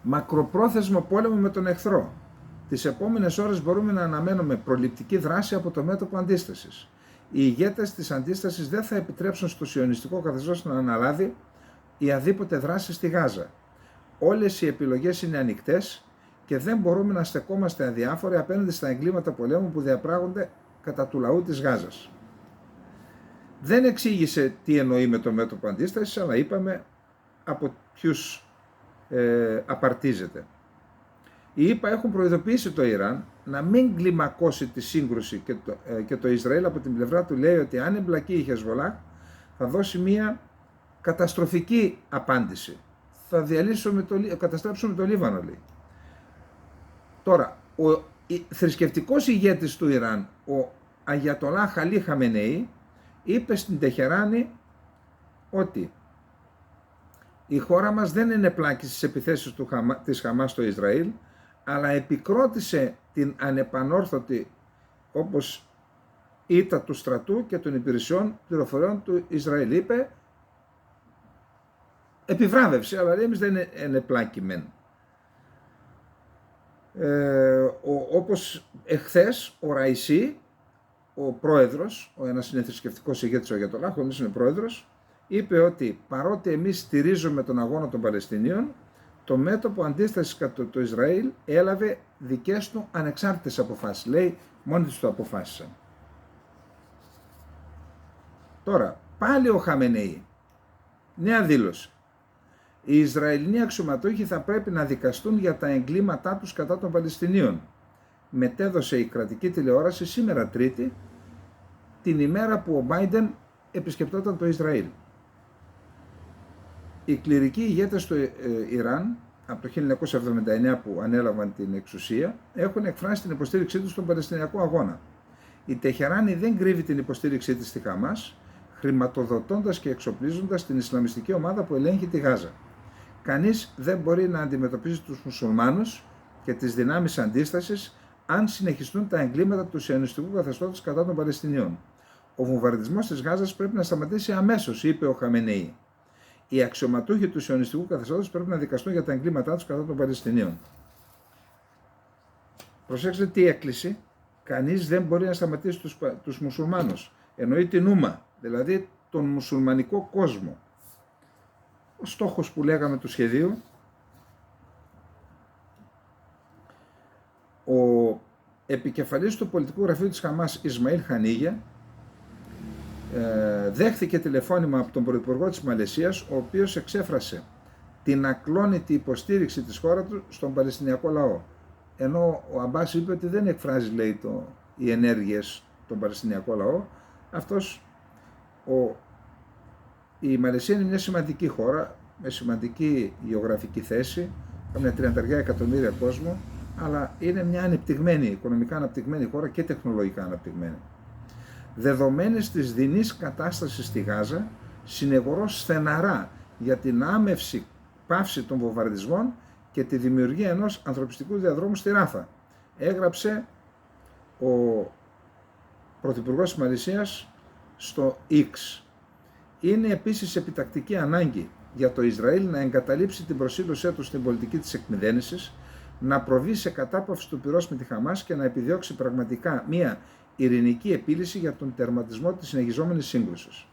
μακροπρόθεσμο πόλεμο με τον εχθρό. Τις επόμενες ώρες μπορούμε να αναμένουμε προληπτική δράση από το μέτωπο αντίστασης. Οι ηγέτες της αντίστασης δεν θα επιτρέψουν στο σιωνιστικό καθεστώς να αναλάβει η αδίποτε δράση στη Γάζα. Όλες οι επιλογές είναι ανοιχτές και δεν μπορούμε να στεκόμαστε αδιάφοροι απέναντι στα εγκλήματα πολέμου που διαπράγονται κατά του λαού της Γάζας. Δεν εξήγησε τι εννοεί με το μέτωπο αντίστασης, αλλά είπαμε από ποιους απαρτίζεται. Οι ΗΠΑ έχουν προειδοποιήσει το Ιράν να μην κλιμακώσει τη σύγκρουση και το Ισραήλ από την πλευρά του λέει ότι αν εμπλακεί η Χεσβολά θα δώσει μια καταστροφική απάντηση. Θα καταστρέψουμε το Λίβανο, λέει. Τώρα, ο θρησκευτικός ηγέτης του Ιράν, ο Αγιατολά Χαλί Χαμενεή, είπε στην Τεχεράνη ότι η χώρα μας δεν είναι πλάκη στις επιθέσεις της Χαμάς στο Ισραήλ, αλλά επικρότησε την ανεπανόρθωτη όπως ήττα του στρατού και των υπηρεσιών πληροφοριών του Ισραήλ. Είπε, επιβράβευσε, αλλά εμείς δεν είναι πλάκη μεν. Όπως εχθές ο Ραϊσί, ο πρόεδρος, ένας είναι θρησκευτικός ηγέτης ο Αγιατολάχ, ο ένας είναι πρόεδρος, είπε ότι παρότι εμείς στηρίζουμε τον αγώνα των Παλαιστινίων, το μέτωπο αντίστασης κατά το Ισραήλ έλαβε δικές του ανεξάρτητες αποφάσεις. Λέει, μόνοι τους το αποφάσισαν. Τώρα, πάλι ο Χαμενεή, νέα δήλωση. Οι Ισραηλινοί αξιωματούχοι θα πρέπει να δικαστούν για τα εγκλήματά τους κατά των Παλαιστινίων. Μετέδωσε η κρατική τηλεόραση σήμερα Τρίτη, την ημέρα που ο Μπάιντεν επισκεπτόταν το Ισραήλ. Οι κληρικοί ηγέτες του Ιράν, από το 1979 που ανέλαβαν την εξουσία, έχουν εκφράσει την υποστήριξή τους στον Παλαιστινιακό αγώνα. Η Τεχεράνη δεν κρύβει την υποστήριξή της στη Χαμάς, χρηματοδοτώντας και εξοπλίζοντας την Ισλαμιστική ομάδα που ελέγχει τη Γάζα. Κανείς δεν μπορεί να αντιμετωπίσει τους μουσουλμάνους και τις δυνάμεις αντίστασης αν συνεχιστούν τα εγκλήματα του σιωνιστικού καθεστώτος κατά των Παλαιστινίων. Ο βομβαρδισμός της Γάζας πρέπει να σταματήσει αμέσως, είπε ο Χαμενεή. Οι αξιωματούχοι του σιωνιστικού καθεστώτος πρέπει να δικαστούν για τα εγκλήματά τους κατά των Παλαιστινίων. Προσέξτε τι έκκληση. Κανείς δεν μπορεί να σταματήσει τους μουσουλμάνους. Εννοεί την Ούμα, δηλαδή τον μουσουλμανικό κόσμο. Ο στόχος που λέγαμε του σχεδίου, ο επικεφαλής του πολιτικού γραφείου της Χαμάς, Ισμαήλ Χανίγια, δέχθηκε τηλεφώνημα από τον πρωθυπουργό της Μαλαισίας, ο οποίος εξέφρασε την ακλόνητη υποστήριξη της χώρας του στον Παλαιστινιακό λαό. Ενώ ο Αμπάς είπε ότι δεν εκφράζει, λέει, οι ενέργειες των Παλαιστινιακό λαό. Η Μαλαισία είναι μια σημαντική χώρα, με σημαντική γεωγραφική θέση, με 30 εκατομμύρια κόσμο, αλλά είναι μια ανεπτυγμένη, οικονομικά αναπτυγμένη χώρα και τεχνολογικά αναπτυγμένη. Δεδομένης της δεινής κατάστασης στη Γάζα, συνεγορώ στεναρά για την άμευση πάυση των βομβαρδισμών και τη δημιουργία ενός ανθρωπιστικού διαδρόμου στη Ράφα, έγραψε ο πρωθυπουργός της Μαλαισίας στο X. Είναι επίσης επιτακτική ανάγκη για το Ισραήλ να εγκαταλείψει την προσήλωσή του στην πολιτική της εκμηδένισης, να προβεί σε κατάπαυση του πυρός με τη Χαμάς και να επιδιώξει πραγματικά μια ειρηνική επίλυση για τον τερματισμό της συνεχιζόμενης σύγκρουσης.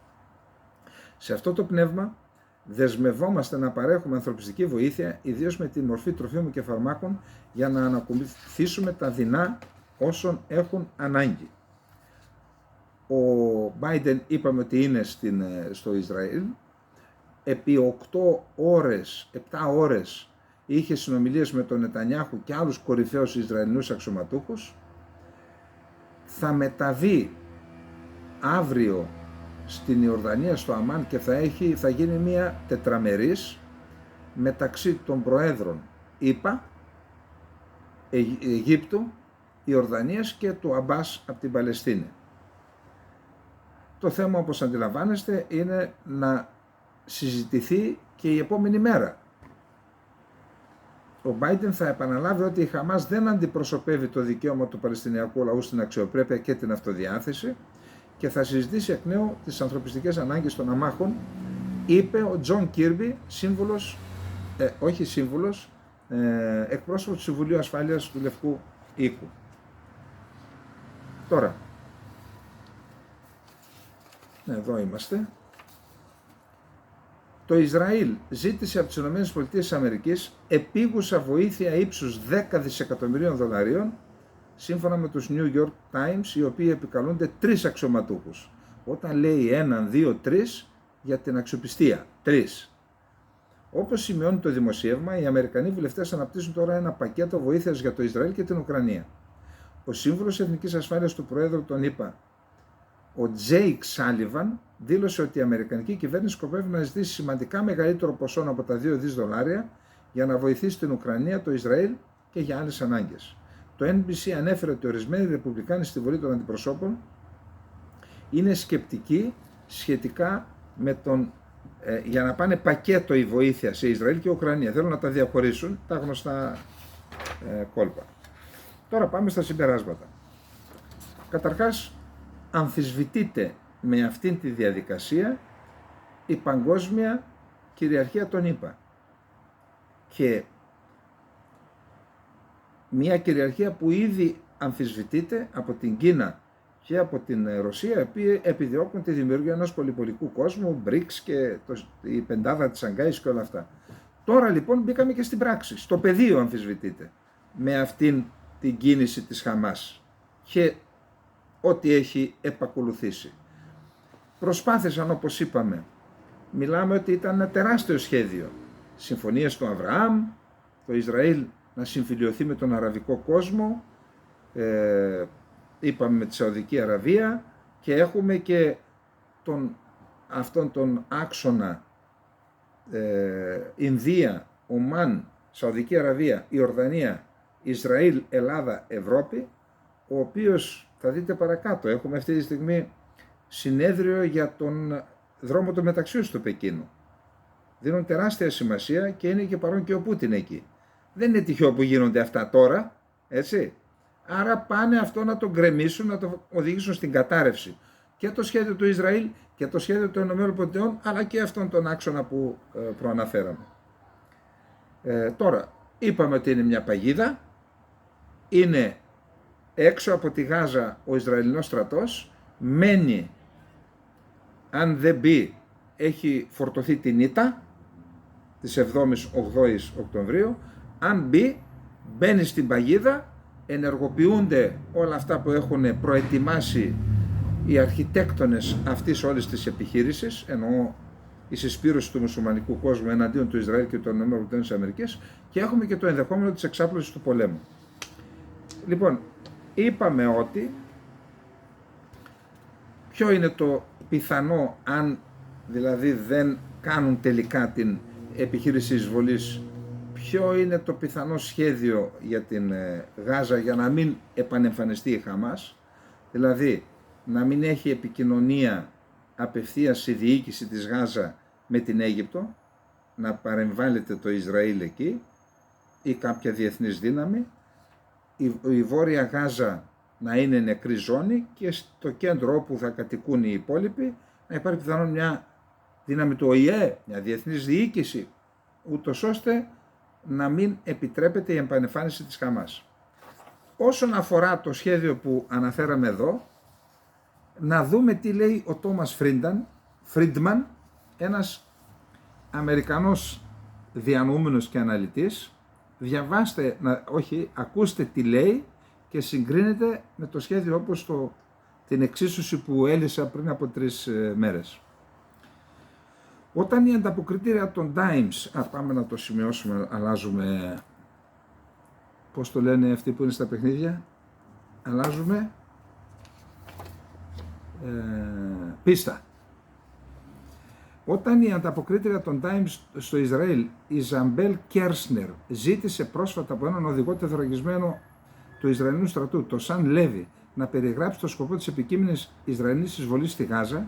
Σε αυτό το πνεύμα δεσμευόμαστε να παρέχουμε ανθρωπιστική βοήθεια, ιδίως με τη μορφή τροφίμων και φαρμάκων, για να ανακουφίσουμε τα δεινά όσων έχουν ανάγκη. Ο Μπάιντεν είπαμε ότι είναι στο Ισραήλ, επί 7 ώρες είχε συνομιλίες με τον Νετανιάχου και άλλους κορυφαίους Ισραηλινούς αξιωματούχους. Θα μεταβεί αύριο στην Ιορδανία, στο Αμάν, και θα γίνει μια τετραμερής μεταξύ των προέδρων ΗΠΑ, Αιγύπτου, Ιορδανίας και του Αμπάς από την Παλαιστίνη. Το θέμα, όπως αντιλαμβάνεστε, είναι να συζητηθεί και η επόμενη μέρα. Ο Μπάιντεν θα επαναλάβει ότι η Χαμάς δεν αντιπροσωπεύει το δικαίωμα του Παλαιστινιακού λαού στην αξιοπρέπεια και την αυτοδιάθεση και θα συζητήσει εκ νέου τις ανθρωπιστικές ανάγκες των αμάχων, είπε ο Τζον Κίρμπι, εκπρόσωπος του Συμβουλίου Ασφάλειας του Λευκού Οίκου. Τώρα, εδώ είμαστε. Το Ισραήλ ζήτησε από τις ΗΠΑ επίγουσα βοήθεια ύψους 10 δισεκατομμυρίων δολαρίων, σύμφωνα με τους New York Times, οι οποίοι επικαλούνται 3 αξιωματούχους. Όταν λέει 1, 2, 3, για την αξιοπιστία. 3. Όπως σημειώνει το δημοσίευμα, οι Αμερικανοί βουλευτές αναπτύσσουν τώρα ένα πακέτο βοήθειας για το Ισραήλ και την Ουκρανία. Ο σύμβουλος Εθνικής Ασφάλειας του Προέδρου των ΗΠΑ, ο Τζέικ Σάλιβαν, δήλωσε ότι η Αμερικανική κυβέρνηση σκοπεύει να ζητήσει σημαντικά μεγαλύτερο ποσό από τα 2 δις δολάρια για να βοηθήσει την Ουκρανία, το Ισραήλ και για άλλες ανάγκες. Το NBC ανέφερε ότι ορισμένοι Ρεπουμπλικάνοι στη Βουλή των Αντιπροσώπων είναι σκεπτικοί σχετικά με για να πάνε πακέτο η βοήθεια σε Ισραήλ και Ουκρανία. Θέλουν να τα διαχωρίσουν, τα γνωστά κόλπα. Τώρα πάμε στα συμπεράσματα. Καταρχάς, αμφισβητείται με αυτήν τη διαδικασία η παγκόσμια κυριαρχία των ΗΠΑ και μια κυριαρχία που ήδη αμφισβητείται από την Κίνα και από την Ρωσία, οι οποίοι επιδιώκουν τη δημιουργία ενός πολυπολικού κόσμου, BRICS και η πεντάδα της Σανγκάης και όλα αυτά. Τώρα λοιπόν μπήκαμε και στην πράξη, στο πεδίο αμφισβητείται, με αυτήν την κίνηση της Χαμάς και ό,τι έχει επακολουθήσει. Προσπάθησαν, όπως είπαμε, μιλάμε ότι ήταν ένα τεράστιο σχέδιο. Συμφωνίες του Αβραάμ, το Ισραήλ να συμφιλιωθεί με τον αραβικό κόσμο, είπαμε με τη Σαουδική Αραβία, και έχουμε και αυτόν τον άξονα Ινδία, Ομάν, Σαουδική Αραβία, Ιορδανία, Ισραήλ, Ελλάδα, Ευρώπη, ο οποίος θα δείτε παρακάτω, έχουμε αυτή τη στιγμή συνέδριο για τον δρόμο του μεταξιού στο Πεκίνο. Δίνουν τεράστια σημασία και είναι και παρόν και ο Πούτιν εκεί. Δεν είναι τυχαίο που γίνονται αυτά τώρα, έτσι. Άρα πάνε αυτό να τον γκρεμίσουν, να το οδηγήσουν στην κατάρρευση. Και το σχέδιο του Ισραήλ και το σχέδιο των ΗΠΑ, αλλά και αυτόν τον άξονα που προαναφέραμε. Τώρα, είπαμε ότι είναι μια παγίδα, είναι έξω από τη Γάζα ο Ισραηλινός στρατός, μένει, αν δεν μπει, έχει φορτωθεί την ήττα της 7ης-8ης Οκτωβρίου, αν μπει, μπαίνει στην παγίδα, ενεργοποιούνται όλα αυτά που έχουν προετοιμάσει οι αρχιτέκτονες αυτής όλης της επιχείρησης, εννοώ η συσπήρωση του μουσουλμανικού κόσμου εναντίον του Ισραήλ και των ΗΠΑ, και έχουμε και το ενδεχόμενο της εξάπλωσης του πολέμου. Λοιπόν, είπαμε ότι ποιο είναι το πιθανό, αν δηλαδή δεν κάνουν τελικά την επιχείρηση εισβολής, ποιο είναι το πιθανό σχέδιο για την Γάζα για να μην επανεμφανιστεί η Χαμάς, δηλαδή να μην έχει επικοινωνία απευθείας η διοίκηση της Γάζα με την Αίγυπτο, να παρεμβάλλεται το Ισραήλ εκεί ή κάποια διεθνής δύναμη, η Βόρεια Γάζα να είναι νεκρή ζώνη και στο κέντρο όπου θα κατοικούν οι υπόλοιποι να υπάρχει πιθανόν μια δύναμη του ΟΗΕ, μια διεθνής διοίκηση, ούτως ώστε να μην επιτρέπεται η επανεμφάνιση της Χαμάς. Όσον αφορά το σχέδιο που αναφέραμε εδώ, να δούμε τι λέει ο Τόμας Φρίντμαν, ένας Αμερικανός διανοούμενος και αναλυτής. Διαβάστε, ακούστε τι λέει και συγκρίνεται με το σχέδιο όπως την εξίσωση που έλυσα πριν από 3 μέρες. Όταν η ανταποκριτήρια των Times, πάμε να το σημειώσουμε, αλλάζουμε, πώς το λένε αυτοί που είναι στα παιχνίδια, αλλάζουμε πίστα. Όταν η ανταποκρίτρια των Times στο Ισραήλ, η Ζαμπέλ Κέρσνερ, ζήτησε πρόσφατα από έναν οδηγό τεθωρακισμένο του Ισραηλινού στρατού, το Σαν Λέβι, να περιγράψει το σκοπό της επικείμενης Ισραηλινής εισβολής στη Γάζα,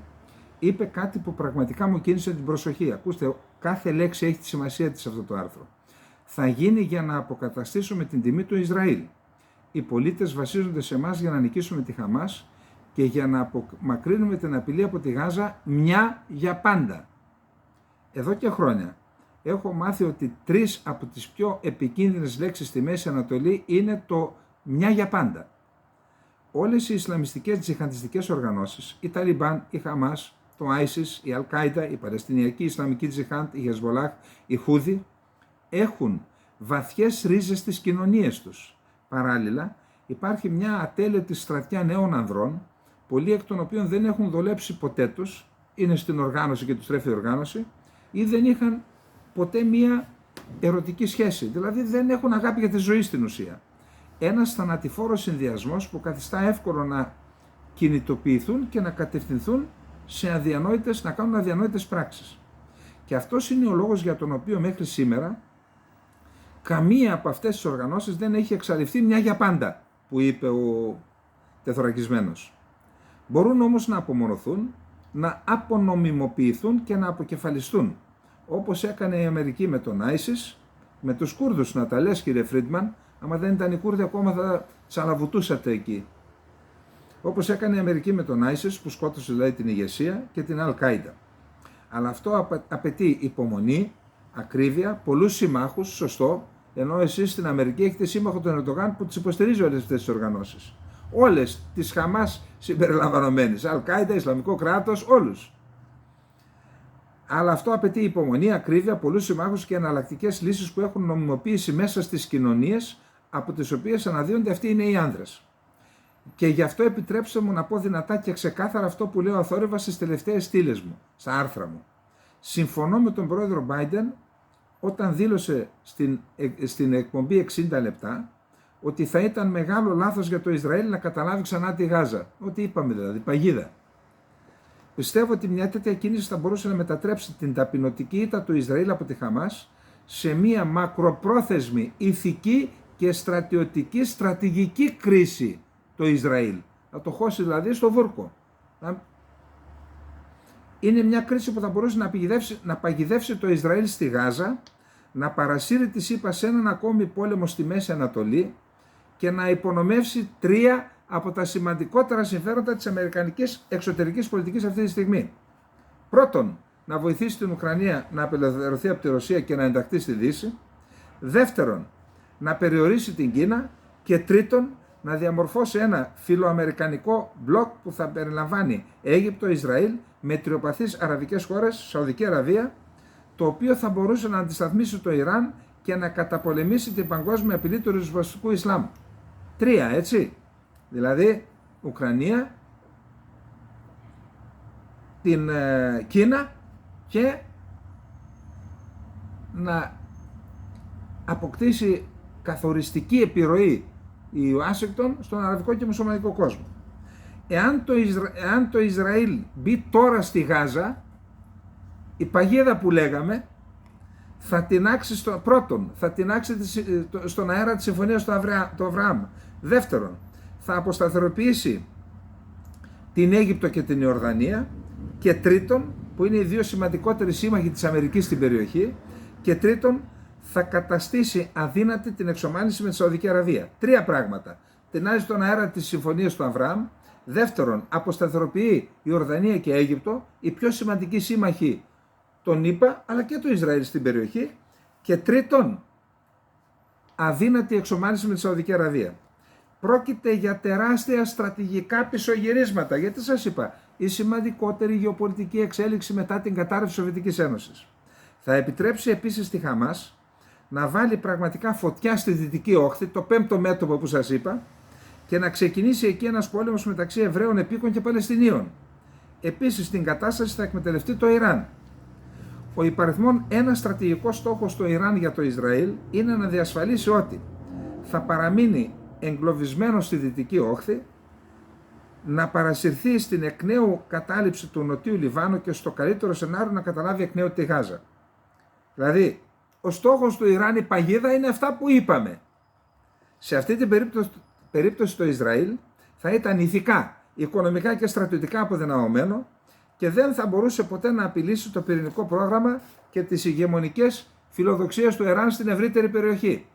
είπε κάτι που πραγματικά μου κίνησε την προσοχή. Ακούστε, κάθε λέξη έχει τη σημασία της σε αυτό το άρθρο. Θα γίνει για να αποκαταστήσουμε την τιμή του Ισραήλ. Οι πολίτες βασίζονται σε εμάς για να νικήσουμε τη Χαμάς και για να απομακρύνουμε την απειλή από τη Γάζα μια για πάντα. Εδώ και χρόνια έχω μάθει ότι 3 από τις πιο επικίνδυνες λέξεις στη Μέση Ανατολή είναι το μια για πάντα. Όλες οι Ισλαμιστικές τζιχαντιστικές οργανώσεις, η Ταλιμπάν, η Χαμάς, το ISIS, η Αλ-Κάιντα, η Παλαιστινιακή Ισλαμική Τζιχάντ, η Χεσμολάχ, η Χούδη, έχουν βαθιές ρίζες στις κοινωνίες τους. Παράλληλα, υπάρχει μια ατέλειωτη στρατιά νέων ανδρών, πολλοί εκ των οποίων δεν έχουν δουλέψει ποτέ τους, είναι στην οργάνωση και τους τρέφει η οργάνωση, ή δεν είχαν ποτέ μια ερωτική σχέση, δηλαδή δεν έχουν αγάπη για τη ζωή στην ουσία. Ένας θανατηφόρος συνδυασμός που καθιστά εύκολο να κινητοποιηθούν και να κατευθυνθούν σε να κάνουν αδιανόητες πράξεις. Και αυτός είναι ο λόγος για τον οποίο μέχρι σήμερα καμία από αυτές τις οργανώσεις δεν έχει εξαλειφθεί μια για πάντα, που είπε ο τεθωρακισμένος. Μπορούν όμως να απομονωθούν, να απονομιμοποιηθούν και να αποκεφαλιστούν, όπως έκανε η Αμερική με τον ISIS, με τους Κούρδους, να τα λες κύριε Φρίντμαν, άμα δεν ήταν οι Κούρδοι ακόμα θα τσαλαβουτούσατε εκεί. Όπως έκανε η Αμερική με τον ISIS που σκότωσε δηλαδή την ηγεσία και την Αλ-Κάιντα. Αλλά αυτό απαιτεί υπομονή, ακρίβεια, πολλούς συμμάχους, σωστό, ενώ εσείς στην Αμερική έχετε σύμμαχο τον Ερντογάν που τις υποστηρίζει όλες αυτές τις οργανώσεις. όλες τις Χαμάς συμπεριλαμβανομένες, Αλ-Κάιντα, Ισλαμικό κράτος, όλους. Αλλά αυτό απαιτεί υπομονή, ακρίβεια, πολλούς συμμάχους και εναλλακτικές λύσεις που έχουν νομιμοποίηση μέσα στις κοινωνίες από τις οποίες αναδύονται αυτοί οι νέοι άνδρες. Και γι' αυτό επιτρέψτε μου να πω δυνατά και ξεκάθαρα αυτό που λέω αθόρυβα στις τελευταίες στήλες μου, στα άρθρα μου. Συμφωνώ με τον πρόεδρο Biden όταν δήλωσε στην εκπομπή 60 λεπτά ότι θα ήταν μεγάλο λάθος για το Ισραήλ να καταλάβει ξανά τη Γάζα. Ό,τι είπαμε δηλαδή, παγίδα. Πιστεύω ότι μια τέτοια κίνηση θα μπορούσε να μετατρέψει την ταπεινωτική ήττα του Ισραήλ από τη Χαμάς σε μια μακροπρόθεσμη ηθική και στρατηγική κρίση το Ισραήλ. Να το χώσει δηλαδή στο βούρκο. Είναι μια κρίση που θα μπορούσε να παγιδεύσει το Ισραήλ στη Γάζα, να παρασύρει τη ΣΥΠΑ σε έναν ακόμη πόλεμο στη Μέση Ανατολή και να υπονομεύσει 3 από τα σημαντικότερα συμφέροντα της αμερικανικής εξωτερικής πολιτικής αυτή τη στιγμή. Πρώτον, να βοηθήσει την Ουκρανία να απελευθερωθεί από τη Ρωσία και να ενταχθεί στη Δύση. Δεύτερον, να περιορίσει την Κίνα. Και τρίτον, να διαμορφώσει ένα φιλοαμερικανικό μπλοκ που θα περιλαμβάνει Αίγυπτο, Ισραήλ, με τριοπαθείς αραβικές χώρες, Σαουδική Αραβία, το οποίο θα μπορούσε να αντισταθμίσει το Ιράν και να καταπολεμήσει την παγκόσμια απειλή του ριζοσπαστικού Ισλάμ. 3, έτσι. Δηλαδή, Ουκρανία, την Κίνα και να αποκτήσει καθοριστική επιρροή η Ουάσιγκτον στον αραβικό και μουσουλμανικό κόσμο. Εάν το Ισραήλ μπει τώρα στη Γάζα, η παγίδα που λέγαμε θα τεινάξει στον αέρα της συμφωνίας του Αβραάμ. Δεύτερον, θα αποσταθεροποιήσει την Αίγυπτο και την Ιορδανία. Και τρίτον, που είναι οι δύο σημαντικότεροι σύμμαχοι της Αμερικής στην περιοχή, και τρίτον, θα καταστήσει αδύνατη την εξομάλυνση με τη Σαουδική Αραβία. 3 πράγματα. Τεινάζει τον αέρα της συμφωνίας του Αβραάμ. Δεύτερον, αποσταθεροποιεί η Ιορδανία και Αίγυπτο, οι πιο σημαντικοί σύμμαχοι των ΗΠΑ, αλλά και του Ισραήλ στην περιοχή. Και τρίτον, αδύνατη εξομάλυνση με τη Σαουδική Αραβία. Πρόκειται για τεράστια στρατηγικά πισωγυρίσματα, γιατί σας είπα, η σημαντικότερη γεωπολιτική εξέλιξη μετά την κατάρρευση της Σοβιετικής Ένωσης. Θα επιτρέψει επίσης στη Χαμάς να βάλει πραγματικά φωτιά στη Δυτική Όχθη, το 5ο μέτωπο που σας είπα, και να ξεκινήσει εκεί ένας πόλεμος μεταξύ Εβραίων επίκων και Παλαιστινίων. Επίσης, την κατάσταση θα εκμεταλλευτεί το Ιράν. Ο υπαριθμόν ένα στρατηγικός στόχος στο Ιράν για το Ισραήλ είναι να διασφαλίσει ότι θα παραμείνει εγκλωβισμένο στη Δυτική Όχθη, να παρασυρθεί στην εκ νέου κατάληψη του Νοτιού Λιβάνου και στο καλύτερο σενάριο να καταλάβει εκ νέου τη Γάζα. Δηλαδή, ο στόχος του Ιράν, η παγίδα, είναι αυτά που είπαμε. Σε αυτή την περίπτωση το Ισραήλ θα ήταν ηθικά, οικονομικά και στρατιωτικά αποδυναμωμένο και δεν θα μπορούσε ποτέ να απειλήσει το πυρηνικό πρόγραμμα και τις ηγεμονικές φιλοδοξίες του Ιράν στην ευρύτερη περιοχή.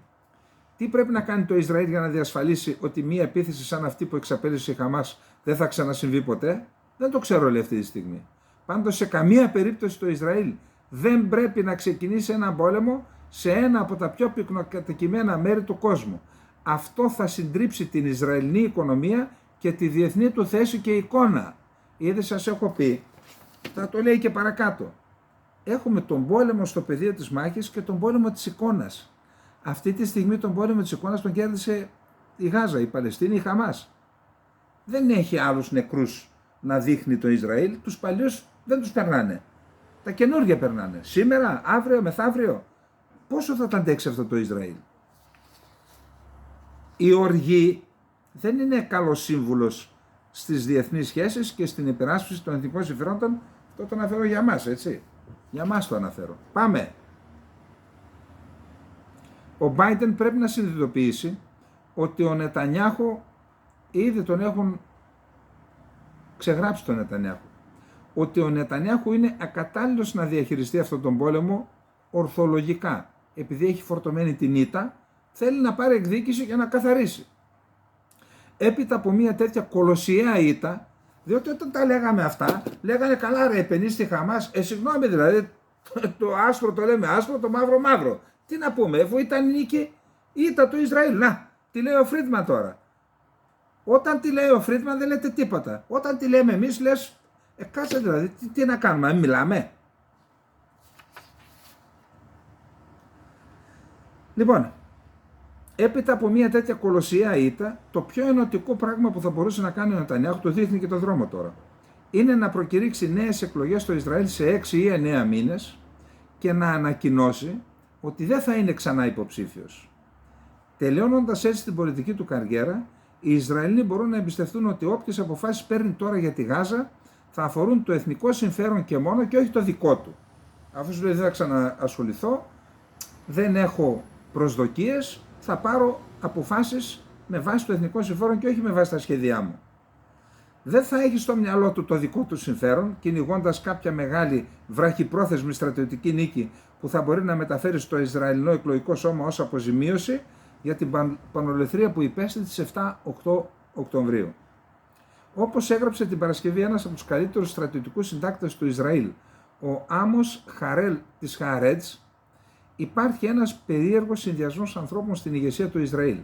Τι πρέπει να κάνει το Ισραήλ για να διασφαλίσει ότι μία επίθεση σαν αυτή που εξαπέλυσε η Χαμάς δεν θα ξανασυμβεί ποτέ? Δεν το ξέρω λέει αυτή τη στιγμή. Πάντως σε καμία περίπτωση το Ισραήλ δεν πρέπει να ξεκινήσει έναν πόλεμο σε ένα από τα πιο πυκνοκατοικημένα μέρη του κόσμου. Αυτό θα συντρίψει την Ισραηλινή οικονομία και τη διεθνή του θέση και εικόνα. Ήδη σας έχω πει, θα το λέει και παρακάτω. Έχουμε τον πόλεμο στο πεδίο της μάχης και τον πόλεμο της εικόνας. Αυτή τη στιγμή τον πόλεμο της εικόνας τον κέρδισε η Γάζα, η Παλαιστίνη, η Χαμάς. Δεν έχει άλλους νεκρούς να δείχνει το Ισραήλ, τους παλιούς δεν τους περνάνε. Τα καινούργια περνάνε. Σήμερα, αύριο, μεθαύριο. Πόσο θα τα αντέξει αυτό το Ισραήλ? Η οργή δεν είναι καλός σύμβουλος στις διεθνείς σχέσεις και στην υπεράσπιση των εθνικών συμφερόντων. Αυτό το αναφέρω για μας, έτσι. Για μας το αναφέρω. Πάμε. Ο Biden πρέπει να συνειδητοποιήσει ότι ο Νετανιάχου, ήδη τον έχουν ξεγράψει τον Νετανιάχου, ότι ο Νετανιάχου είναι ακατάλληλος να διαχειριστεί αυτόν τον πόλεμο ορθολογικά. Επειδή έχει φορτωμένη την ήττα, θέλει να πάρει εκδίκηση για να καθαρίσει. Έπειτα από μια τέτοια κολοσιαία ήττα, διότι όταν τα λέγαμε αυτά, λέγανε καλά ρε επενείς στη Χαμάς, συγγνώμη δηλαδή, το άσπρο το λέμε άσπρο, το μαύρο μαύρο. Τι να πούμε, αφού ήταν νίκη, ήττα του Ισραήλ. Να, τι λέει ο Φρίντμαν τώρα. Όταν τη λέει ο Φρίντμαν δεν λέτε τίποτα. Όταν τη λέμε εμείς λες, κάτσε δηλαδή, τι να κάνουμε, μιλάμε. Λοιπόν, έπειτα από μια τέτοια κολοσσιαία ήττα, το πιο ενωτικό πράγμα που θα μπορούσε να κάνει ο Νετανιάχου, το δείχνει και το δρόμο τώρα, είναι να προκηρύξει νέες εκλογές στο Ισραήλ σε 6 ή 9 μήνες και να ανακοινώσει ότι δεν θα είναι ξανά υποψήφιος. Τελειώνοντας έτσι την πολιτική του καριέρα, οι Ισραηλοί μπορούν να εμπιστευτούν ότι όποιες αποφάσεις παίρνει τώρα για τη Γάζα θα αφορούν το εθνικό συμφέρον και μόνο και όχι το δικό του. Αφού σου λέει δεν θα ξαναασχοληθώ, δεν έχω προσδοκίες, θα πάρω αποφάσεις με βάση το εθνικό συμφέρον και όχι με βάση τα σχέδιά μου. Δεν θα έχει στο μυαλό του το δικό του συμφέρον, κυνηγώντας κάποια μεγάλη βραχυπρόθεσμη στρατιωτική νίκη που θα μπορεί να μεταφέρει στο Ισραηλινό εκλογικό σώμα ως αποζημίωση για την πανολεθρία που υπέστη τις 7-8 Οκτωβρίου. Όπως έγραψε την Παρασκευή ένας από τους καλύτερους στρατιωτικούς συντάκτες του Ισραήλ, ο Άμος Χαρέλ της Χаарετς, υπάρχει ένας περίεργος συνδυασμός ανθρώπων στην ηγεσία του Ισραήλ.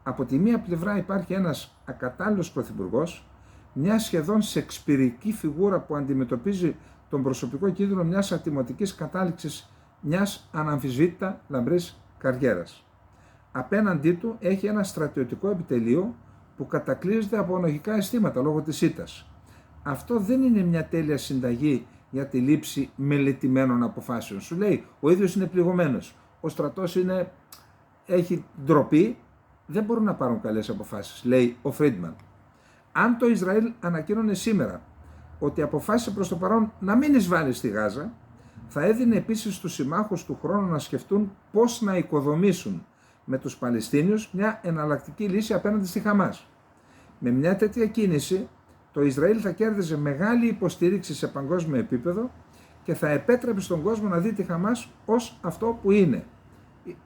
Από τη μία πλευρά υπάρχει ένας ακατάλληλος πρωθυπουργός, μια σχεδόν σεξπυρική φιγούρα που αντιμετωπίζει τον προσωπικό κίνδυνο μιας ατιμωτικής κατάληξης μιας αναμφισβήτητα λαμπρής καριέρας. Απέναντί του έχει ένα στρατιωτικό επιτελείο που κατακλείζεται από ανοχικά αισθήματα λόγω της ήττας. Αυτό δεν είναι μια τέλεια συνταγή για τη λήψη μελετημένων αποφάσεων. Σου λέει, ο ίδιος είναι πληγωμένος, ο στρατός έχει ντροπή, δεν μπορούν να πάρουν καλές αποφάσεις, λέει ο Φρίντμαν. Αν το Ισραήλ ανακοίνωνε σήμερα ότι αποφάσισε προς το παρόν να μην εισβάλλει στη Γάζα, θα έδινε επίσης στους συμμάχους του χρόνου να σκεφτούν πώς να οικοδομήσουν με τους Παλαιστίνιους μια εναλλακτική λύση απέναντι στη Χαμάς. Με μια τέτοια κίνηση, το Ισραήλ θα κέρδιζε μεγάλη υποστήριξη σε παγκόσμιο επίπεδο και θα επέτρεπε στον κόσμο να δει τη Χαμάς ως αυτό που είναι,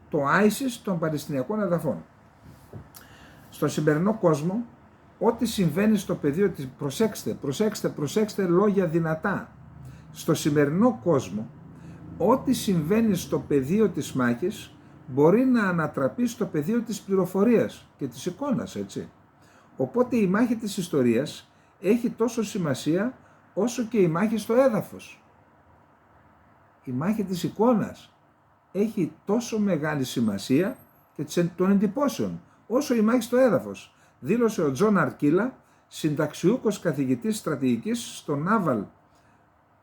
το ISIS των Παλαιστινιακών εδαφών. Στο σημερινό κόσμο, ό,τι συμβαίνει στο πεδίο της, προσέξτε λόγια δυνατά. Στο σημερινό κόσμο, ό,τι συμβαίνει στο πεδίο της μάχης μπορεί να ανατραπεί στο πεδίο της πληροφορίας και της εικόνας, έτσι. Οπότε η μάχη της ιστορίας έχει τόσο σημασία όσο και η μάχη στο έδαφος. Η μάχη της εικόνας έχει τόσο μεγάλη σημασία και των εντυπώσεων όσο η μάχη στο έδαφος, δήλωσε ο Τζον Αρκίλα, συνταξιούχος καθηγητής στρατηγικής στο Naval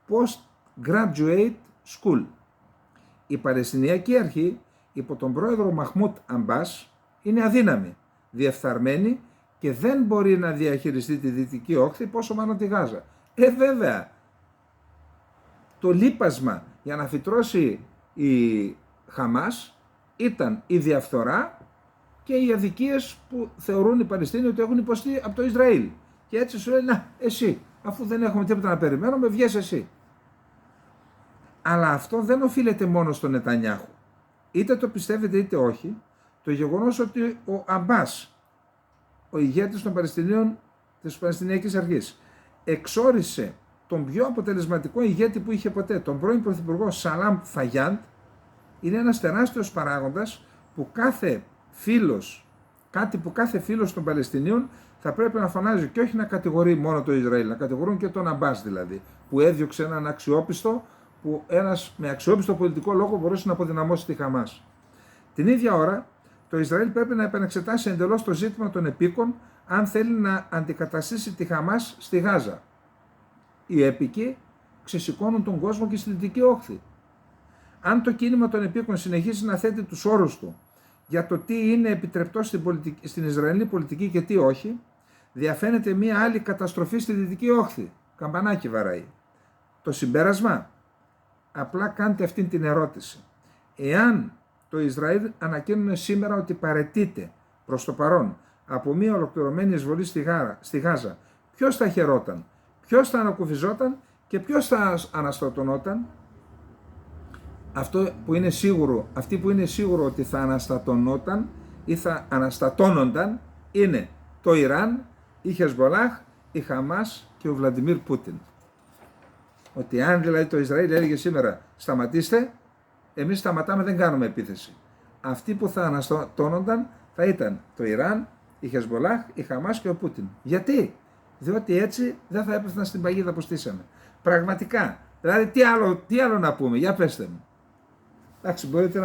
Postgraduate School. Η Παλαιστινιακή Αρχή υπό τον πρόεδρο Μαχμούτ Αμπάς είναι αδύναμη, διεφθαρμένη και δεν μπορεί να διαχειριστεί τη Δυτική Όχθη πόσο μάλλον τη Γάζα. Βέβαια, το λείπασμα για να φυτρώσει η Χαμάς ήταν η διαφθορά και οι αδικίες που θεωρούν οι Παλαιστίνοι ότι έχουν υποστεί από το Ισραήλ. Και έτσι σου λέει, να, εσύ, αφού δεν έχουμε τίποτα να περιμένουμε, βγες εσύ. Αλλά αυτό δεν οφείλεται μόνο στον Νετανιάχου. Είτε το πιστεύετε είτε όχι, το γεγονός ότι ο Αμπάς, ο ηγέτης των Παλαιστινίων της Παλαιστινιακής Αρχής, εξόρισε τον πιο αποτελεσματικό ηγέτη που είχε ποτέ, τον πρώην πρωθυπουργό Σαλάμ Φαγιάντ, είναι ένας τεράστιος παράγοντας που κάτι που κάθε φίλος των Παλαιστινίων θα πρέπει να φωνάζει και όχι να κατηγορεί μόνο το Ισραήλ, να κατηγορούν και τον Αμπάς δηλαδή, που έδιωξε έναν αξιόπιστο, που ένας με αξιόπιστο πολιτικό λόγο μπορούσε να αποδυναμώσει τη Χαμάς. Την ίδια ώρα, το Ισραήλ πρέπει να επανεξετάσει εντελώς το ζήτημα των επίκων αν θέλει να αντικαταστήσει τη Χαμάς στη Γάζα. Οι έπικοι ξεσηκώνουν τον κόσμο και στη Δυτική Όχθη. Αν το κίνημα των επίκων συνεχίσει να θέτει τους όρους του για το τι είναι επιτρεπτό στην Ισραηλινή πολιτική και τι όχι, διαφαίνεται μια άλλη καταστροφή στη Δυτική Όχθη. Καμπανάκι βαράει. Το συμπέρασμα, απλά κάντε αυτή την ερώτηση. Εάν το Ισραήλ ανακοίνωνε σήμερα ότι παραιτείται προς το παρόν από μια ολοκληρωμένη εισβολή στη Γάζα, ποιος θα χαιρόταν, ποιος θα ανακουφιζόταν και ποιος θα αναστατωνόταν? Αυτοί που είναι σίγουρο ότι θα αναστατωνόταν ή θα αναστατώνονταν είναι το Ιράν, η Χεσμολάχ, η Χαμάς και ο Βλαντιμίρ Πούτιν. Ότι αν δηλαδή το Ισραήλ έλεγε σήμερα σταματήστε, εμείς σταματάμε, δεν κάνουμε επίθεση. Αυτοί που θα αναστατώνονταν θα ήταν το Ιράν, η Χεσμολάχ, η Χαμάς και ο Πούτιν. Γιατί? Διότι έτσι δεν θα έπεφταν στην παγίδα που στήσαμε. Πραγματικά. Δηλαδή τι άλλο να πούμε, για πέστε μου. Εντάξει, μπορείτε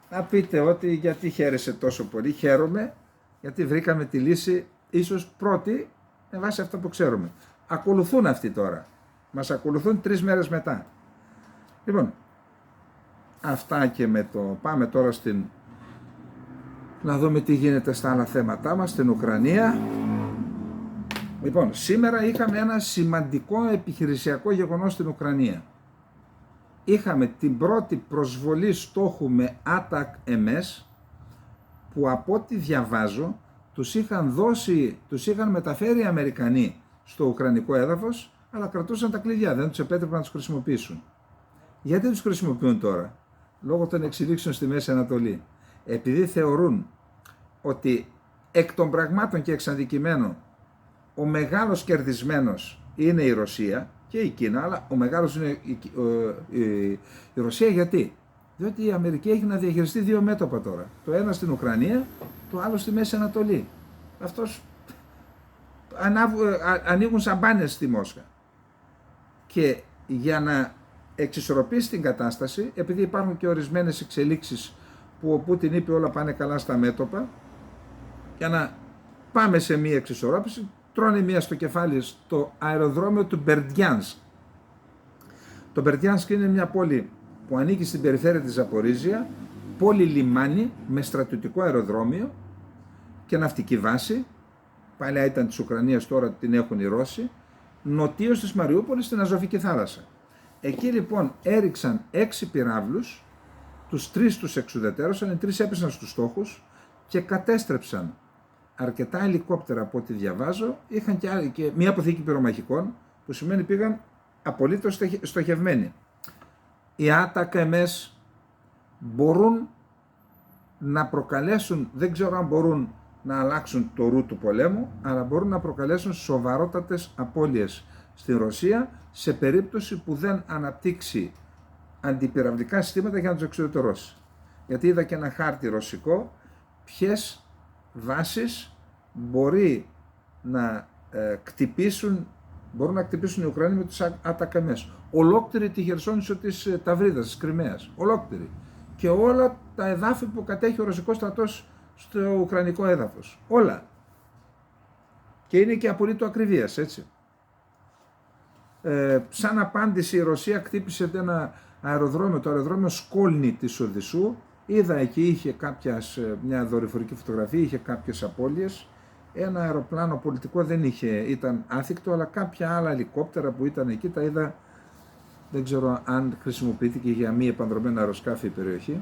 να πείτε ότι γιατί χαίρεσε τόσο πολύ. Χαίρομαι γιατί βρήκαμε τη λύση ίσως πρώτη με βάση αυτό που ξέρουμε. Ακολουθούν αυτοί τώρα. Μας ακολουθούν 3 μέρες μετά. Λοιπόν, αυτά και με το... Πάμε τώρα να δούμε τι γίνεται στα άλλα θέματά μας, στην Ουκρανία. Λοιπόν, σήμερα είχαμε ένα σημαντικό επιχειρησιακό γεγονός στην Ουκρανία. Είχαμε την πρώτη προσβολή στόχου με ATAK-MS, που από ό,τι διαβάζω τους είχαν μεταφέρει οι Αμερικανοί στο ουκρανικό έδαφος, αλλά κρατούσαν τα κλειδιά, δεν τους επέτρεπαν να τους χρησιμοποιήσουν. Γιατί τους χρησιμοποιούν τώρα? Λόγω των εξελίξεων στη Μέση Ανατολή. Επειδή θεωρούν ότι εκ των πραγμάτων και εξ αντικειμένου ο μεγάλος κερδισμένος είναι η Ρωσία και η Κίνα, αλλά ο μεγάλος είναι η Ρωσία. Γιατί? Διότι η Αμερική έχει να διαχειριστεί 2 μέτωπα τώρα. Το ένα στην Ουκρανία, το άλλο στη Μέση Ανατολή. Αυτός ανοίγουν σαμπάνες στη Μόσχα. Και για να εξισορροπήσει την κατάσταση, επειδή υπάρχουν και ορισμένες εξελίξεις που ο Πούτιν είπε όλα πάνε καλά στα μέτωπα, για να πάμε σε μία εξισορρόπηση, τρώνε μία στο κεφάλι στο αεροδρόμιο του Μπερντιάνσκ. Το Μπερντιάνσκ είναι μια πόλη που ανήκει στην περιφέρεια της Ζαπορίζια, πόλη λιμάνι με στρατιωτικό αεροδρόμιο και ναυτική βάση. Παλιά ήταν της Ουκρανίας, τώρα την έχουν οι Ρώσοι. Νοτίως της Μαριούπολης στην Αζωφική θάλασσα. Εκεί λοιπόν έριξαν 6 πυράβλους, τους 3 τους εξουδετερώσαν, οι 3 έπεσαν στους στόχους και κατέστρεψαν αρκετά ελικόπτερα από ό,τι διαβάζω. Είχαν και μια αποθήκη πυρομαχικών, που σημαίνει πήγαν απολύτως στοχευμένοι. Οι ATAK-MS μπορούν να προκαλέσουν, δεν ξέρω αν μπορούν να αλλάξουν το ρου του πολέμου, αλλά μπορούν να προκαλέσουν σοβαρότατες απώλειες στην Ρωσία σε περίπτωση που δεν αναπτύξει αντιπυραυλικά συστήματα για να τους εξουδετερώσει. Γιατί είδα και ένα χάρτη ρωσικό, ποιες βάσεις μπορούν να κτυπήσουν οι Ουκρανοί με τους ATAK-MS. Ολόκληρη τη Χερσόνησο της Ταυρίδας, της Κριμαίας. Ολόκληρη. Και όλα τα εδάφη που κατέχει ο ρωσικός στρατός στο ουκρανικό έδαφος. Όλα. Και είναι και απολύτως ακριβίας, έτσι. Σαν απάντηση η Ρωσία χτύπησε ένα αεροδρόμιο, το αεροδρόμιο Σκολνι της Οδυσσού. Είδα εκεί, είχε μια δορυφορική φωτογραφία, είχε κάποιες απώλειες. Ένα αεροπλάνο πολιτικό δεν είχε, ήταν άθικτο, αλλά κάποια άλλα ελικόπτερα που ήταν εκεί τα είδα. Δεν ξέρω αν χρησιμοποιήθηκε για μη επανδρομένα αεροσκάφη η περιοχή.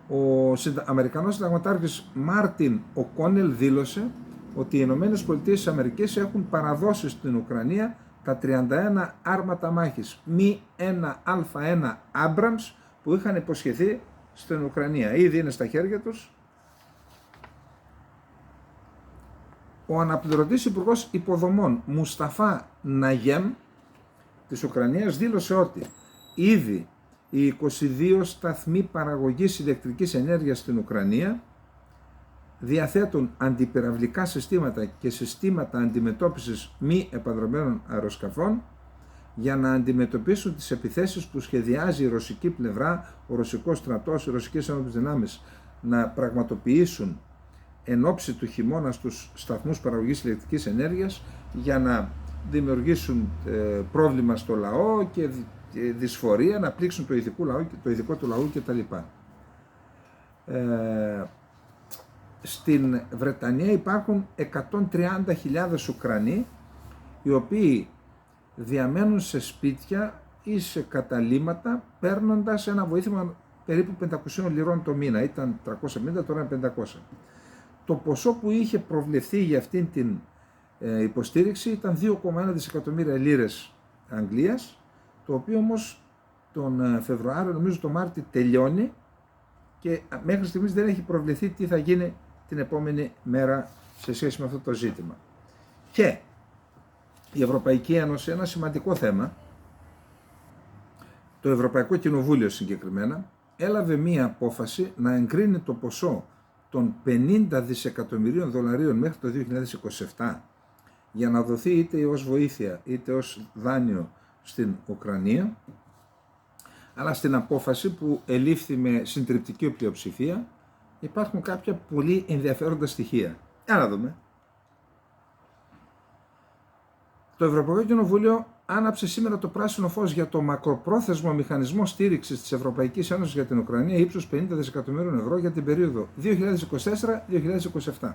Ο Αμερικανός συνταγματάρχης Μάρτιν Οκόνελ δήλωσε ότι οι ΗΠΑ έχουν παραδώσει στην Ουκρανία τα 31 άρματα μάχης, μη ένα Α1 Άμπραμς που είχαν υποσχεθεί στην Ουκρανία. Ήδη είναι στα χέρια τους. Ο αναπληρωτής υπουργός υποδομών Μουσταφά Ναγέμ της Ουκρανίας δήλωσε ότι ήδη οι 22 σταθμοί παραγωγής ηλεκτρικής ενέργειας στην Ουκρανία διαθέτουν αντιπυραυλικά συστήματα και συστήματα αντιμετώπισης μη επανδρομένων αεροσκαφών για να αντιμετωπίσουν τις επιθέσεις που σχεδιάζει η ρωσική πλευρά, ο ρωσικός στρατός, οι ρωσικές ενόπλες δυνάμεις να πραγματοποιήσουν εν ώψη του χειμώνα στους σταθμούς παραγωγής ηλεκτρικής ενέργειας για να δημιουργήσουν πρόβλημα στο λαό και δυσφορία, να πλήξουν το ηθικό του λαού κτλ. Στην Βρετανία υπάρχουν 130.000 Ουκρανοί οι οποίοι διαμένουν σε σπίτια ή σε καταλύματα παίρνοντας ένα βοήθημα περίπου 500 λιρών το μήνα. Ήταν 350, τώρα είναι 500. Το ποσό που είχε προβλεφθεί για αυτήν την υποστήριξη ήταν 2,1 δισεκατομμύρια λίρες Αγγλίας, το οποίο όμως τον Φεβρουάριο, νομίζω το Μάρτιο τελειώνει και μέχρι στιγμής δεν έχει προβλεφθεί τι θα γίνει την επόμενη μέρα σε σχέση με αυτό το ζήτημα. Και η Ευρωπαϊκή Ένωση, ένα σημαντικό θέμα, το Ευρωπαϊκό Κοινοβούλιο συγκεκριμένα, έλαβε μία απόφαση να εγκρίνει το ποσό των 50 δισεκατομμυρίων δολαρίων μέχρι το 2027 για να δοθεί είτε ως βοήθεια είτε ως δάνειο στην Ουκρανία, αλλά στην απόφαση που ελήφθη με συντριπτική πλειοψηφία υπάρχουν κάποια πολύ ενδιαφέροντα στοιχεία. Για να δούμε. Το Ευρωπαϊκό Κοινοβούλιο άναψε σήμερα το πράσινο φως για το μακροπρόθεσμο μηχανισμό στήριξης της Ευρωπαϊκής Ένωσης για την Ουκρανία ύψους 50 δισεκατομμύριων ευρώ για την περίοδο 2024-2027.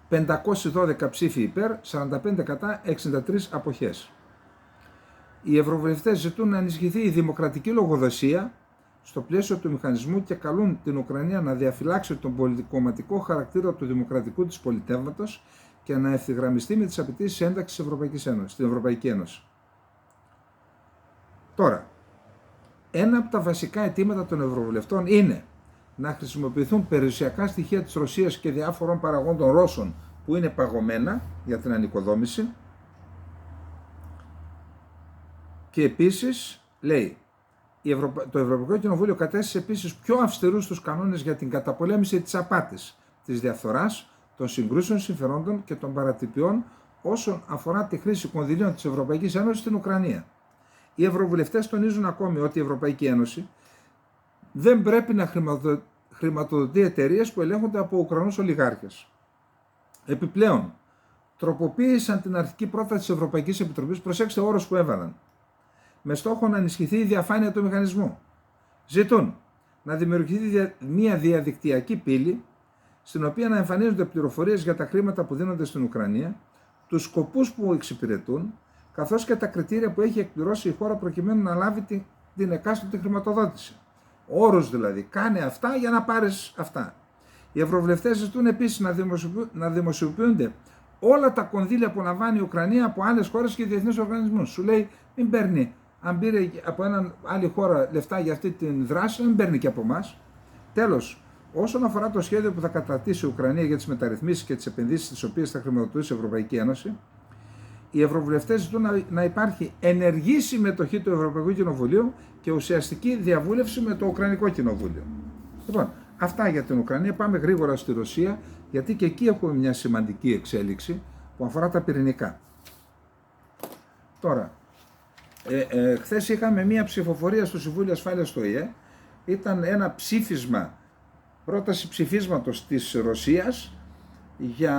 512 ψήφοι υπέρ, 45 κατά, 63 αποχές. Οι ευρωβουλευτές ζητούν να ενισχυθεί η δημοκρατική λογοδοσία στο πλαίσιο του μηχανισμού και καλούν την Ουκρανία να διαφυλάξει τον πολιτικοματικό χαρακτήρα του δημοκρατικού της πολιτεύματος και να ευθυγραμμιστεί με τις απαιτήσεις ένταξης της Ευρωπαϊκής Ένωσης, στην Ευρωπαϊκή Ένωση. Τώρα, ένα από τα βασικά αιτήματα των ευρωβουλευτών είναι να χρησιμοποιηθούν περιουσιακά στοιχεία της Ρωσίας και διάφορων παραγόντων Ρώσων που είναι παγωμένα για την ανοικοδόμηση. Και επίσης, λέει, το Ευρωπαϊκό Κοινοβούλιο κατέστησε επίσης πιο αυστηρούς τους κανόνες για την καταπολέμηση της απάτης, της διαφθοράς, των συγκρούσεων συμφερόντων και των παρατυπιών όσον αφορά τη χρήση κονδυλίων της Ευρωπαϊκής Ένωσης στην Ουκρανία. Οι ευρωβουλευτές τονίζουν ακόμη ότι η Ευρωπαϊκή Ένωση δεν πρέπει να χρηματοδοτεί εταιρείες που ελέγχονται από Ουκρανούς ολιγάρχες. Επιπλέον, τροποποίησαν την αρχική πρόταση της Ευρωπαϊκής Επιτροπής, προσέξτε ο όρος που έβαλαν, με στόχο να ενισχυθεί η διαφάνεια του μηχανισμού. Ζητούν να δημιουργηθεί μια διαδικτυακή πύλη στην οποία να εμφανίζονται πληροφορίες για τα χρήματα που δίνονται στην Ουκρανία, τους σκοπούς που εξυπηρετούν, καθώς και τα κριτήρια που έχει εκπληρώσει η χώρα προκειμένου να λάβει την εκάστοτε χρηματοδότηση. Όρους δηλαδή, κάνε αυτά για να πάρεις αυτά. Οι ευρωβουλευτές ζητούν επίσης να δημοσιοποιούνται όλα τα κονδύλια που λαμβάνει η Ουκρανία από άλλες χώρες και διεθνείς οργανισμούς. Σου λέει, μην παίρνει, αν πήρε από άλλη χώρα λεφτά για αυτή την δράση, μην παίρνει και από εμάς. Τέλος, όσον αφορά το σχέδιο που θα καταρτήσει η Ουκρανία για τις μεταρρυθμίσεις και τις επενδύσεις τις οποίες θα χρηματοδοτήσει η Ευρωπαϊκή Ένωση, οι ευρωβουλευτές ζητούν να υπάρχει ενεργή συμμετοχή του Ευρωπαϊκού Κοινοβουλίου και ουσιαστική διαβούλευση με το Ουκρανικό Κοινοβούλιο. Λοιπόν, αυτά για την Ουκρανία. Πάμε γρήγορα στη Ρωσία, γιατί και εκεί έχουμε μια σημαντική εξέλιξη που αφορά τα πυρηνικά. Τώρα, χθες είχαμε μια ψηφοφορία στο Συμβούλιο Ασφάλειας του ΟΗΕ. Ήταν ένα ψήφισμα, πρόταση ψηφίσματος της Ρωσίας για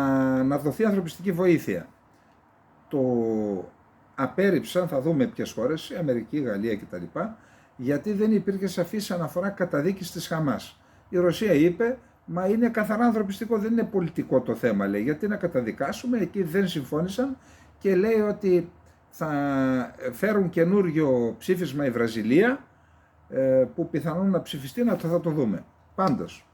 να δοθεί ανθρωπιστική βοήθεια. Το απέρριψαν, θα δούμε ποιες χώρες, η Αμερική, η Γαλλία κτλ. Γιατί δεν υπήρχε σαφής αναφορά καταδίκης της Χαμάς. Η Ρωσία είπε, μα είναι καθαρά ανθρωπιστικό, δεν είναι πολιτικό το θέμα, λέει, γιατί να καταδικάσουμε, εκεί δεν συμφώνησαν και λέει ότι θα φέρουν καινούριο ψήφισμα η Βραζιλία, που πιθανόν να ψηφιστεί, θα το δούμε. Πάντως,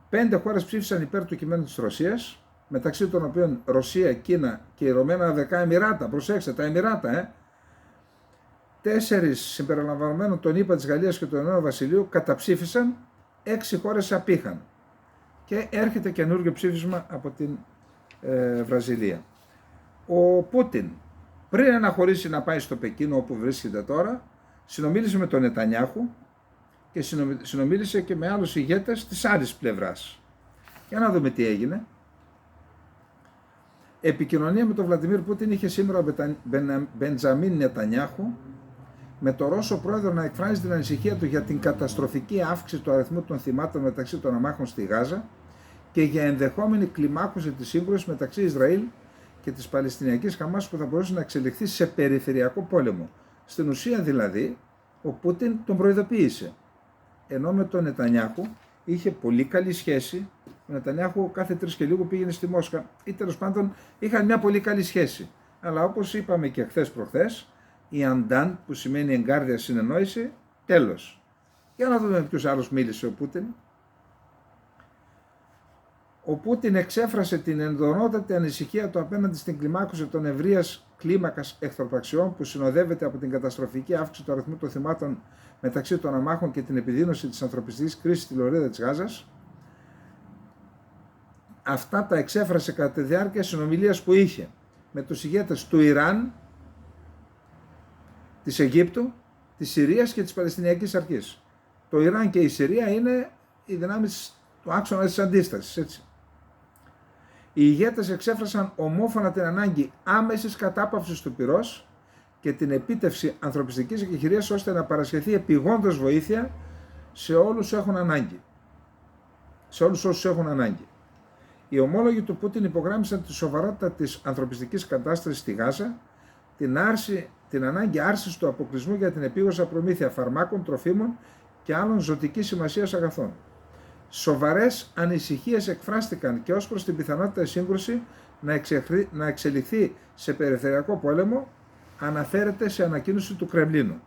5 χώρες ψήφισαν υπέρ του κειμένου της Ρωσίας, μεταξύ των οποίων Ρωσία, Κίνα και οι Ηνωμένα Αραβικά Εμιράτα, προσέξτε τα Εμιράτα, 4 συμπεριλαμβανομένων των ΗΠΑ, της Γαλλίας και του Ηνωμένου Βασιλείου καταψήφισαν, 6 χώρες απήχαν. Και έρχεται καινούργιο ψήφισμα από την Βραζιλία. Ο Πούτιν, πριν αναχωρήσει να πάει στο Πεκίνο όπου βρίσκεται τώρα, συνομίλησε με τον Νετανιάχου και συνομίλησε και με άλλους ηγέτες της άλλης πλευράς. Για να δούμε τι έγινε. Επικοινωνία με τον Βλαντιμίρ Πούτιν είχε σήμερα ο Μπεντζαμίν Νετανιάχου, με τον Ρώσο πρόεδρο να εκφράζει την ανησυχία του για την καταστροφική αύξηση του αριθμού των θυμάτων μεταξύ των αμάχων στη Γάζα και για ενδεχόμενη κλιμάκωση της σύγκρουσης μεταξύ Ισραήλ και της Παλαιστινιακής Χαμάς που θα μπορούσε να εξελιχθεί σε περιφερειακό πόλεμο. Στην ουσία δηλαδή, ο Πούτιν τον προειδοποίησε. Ενώ με τον Νετανιάχου είχε πολύ καλή σχέση. Ο Νετανιάχου κάθε 3 και λίγο πήγαινε στη Μόσχα ή τέλος πάντων είχαν μια πολύ καλή σχέση. Αλλά όπως είπαμε και χθες προχθές, η Αντάν, που σημαίνει εγκάρδια συνεννόηση, τέλος. Για να δούμε ποιους άλλους μίλησε ο Πούτιν. Ο Πούτιν εξέφρασε την εντονότατη ανησυχία του απέναντι στην κλιμάκωση των ευρείας κλίμακας εχθροπραξιών που συνοδεύεται από την καταστροφική αύξηση του αριθμού των θυμάτων μεταξύ των αμάχων και την επιδείνωση της ανθρωπιστικής κρίσης στη λωρίδα της Γάζας. Αυτά τα εξέφρασε κατά τη διάρκεια συνομιλίας που είχε με τους ηγέτες του Ιράν, της Αιγύπτου, της Συρίας και της Παλαιστινιακής Αρχής. Το Ιράν και η Συρία είναι οι δυνάμεις του άξονα της αντίστασης, έτσι. Οι ηγέτες εξέφρασαν ομόφωνα την ανάγκη άμεσης κατάπαυσης του πυρός και την επίτευξη ανθρωπιστικής εκεχηρίας ώστε να παρασχεθεί επιγόντως βοήθεια σε όλους έχουν ανάγκη. Σε όλους όσους έχουν ανάγκη. Οι ομόλογοι του Πούτιν υπογράμμισαν τη σοβαρότητα της ανθρωπιστικής κατάστασης στη Γάζα, την ανάγκη άρσης του αποκλεισμού για την επίγουσα προμήθεια φαρμάκων, τροφίμων και άλλων ζωτικής σημασίας αγαθών. Σοβαρές ανησυχίες εκφράστηκαν και ως προς την πιθανότητα η σύγκρουση να εξελιχθεί σε περιφερειακό πόλεμο, αναφέρεται σε ανακοίνωση του Κρεμλίνου.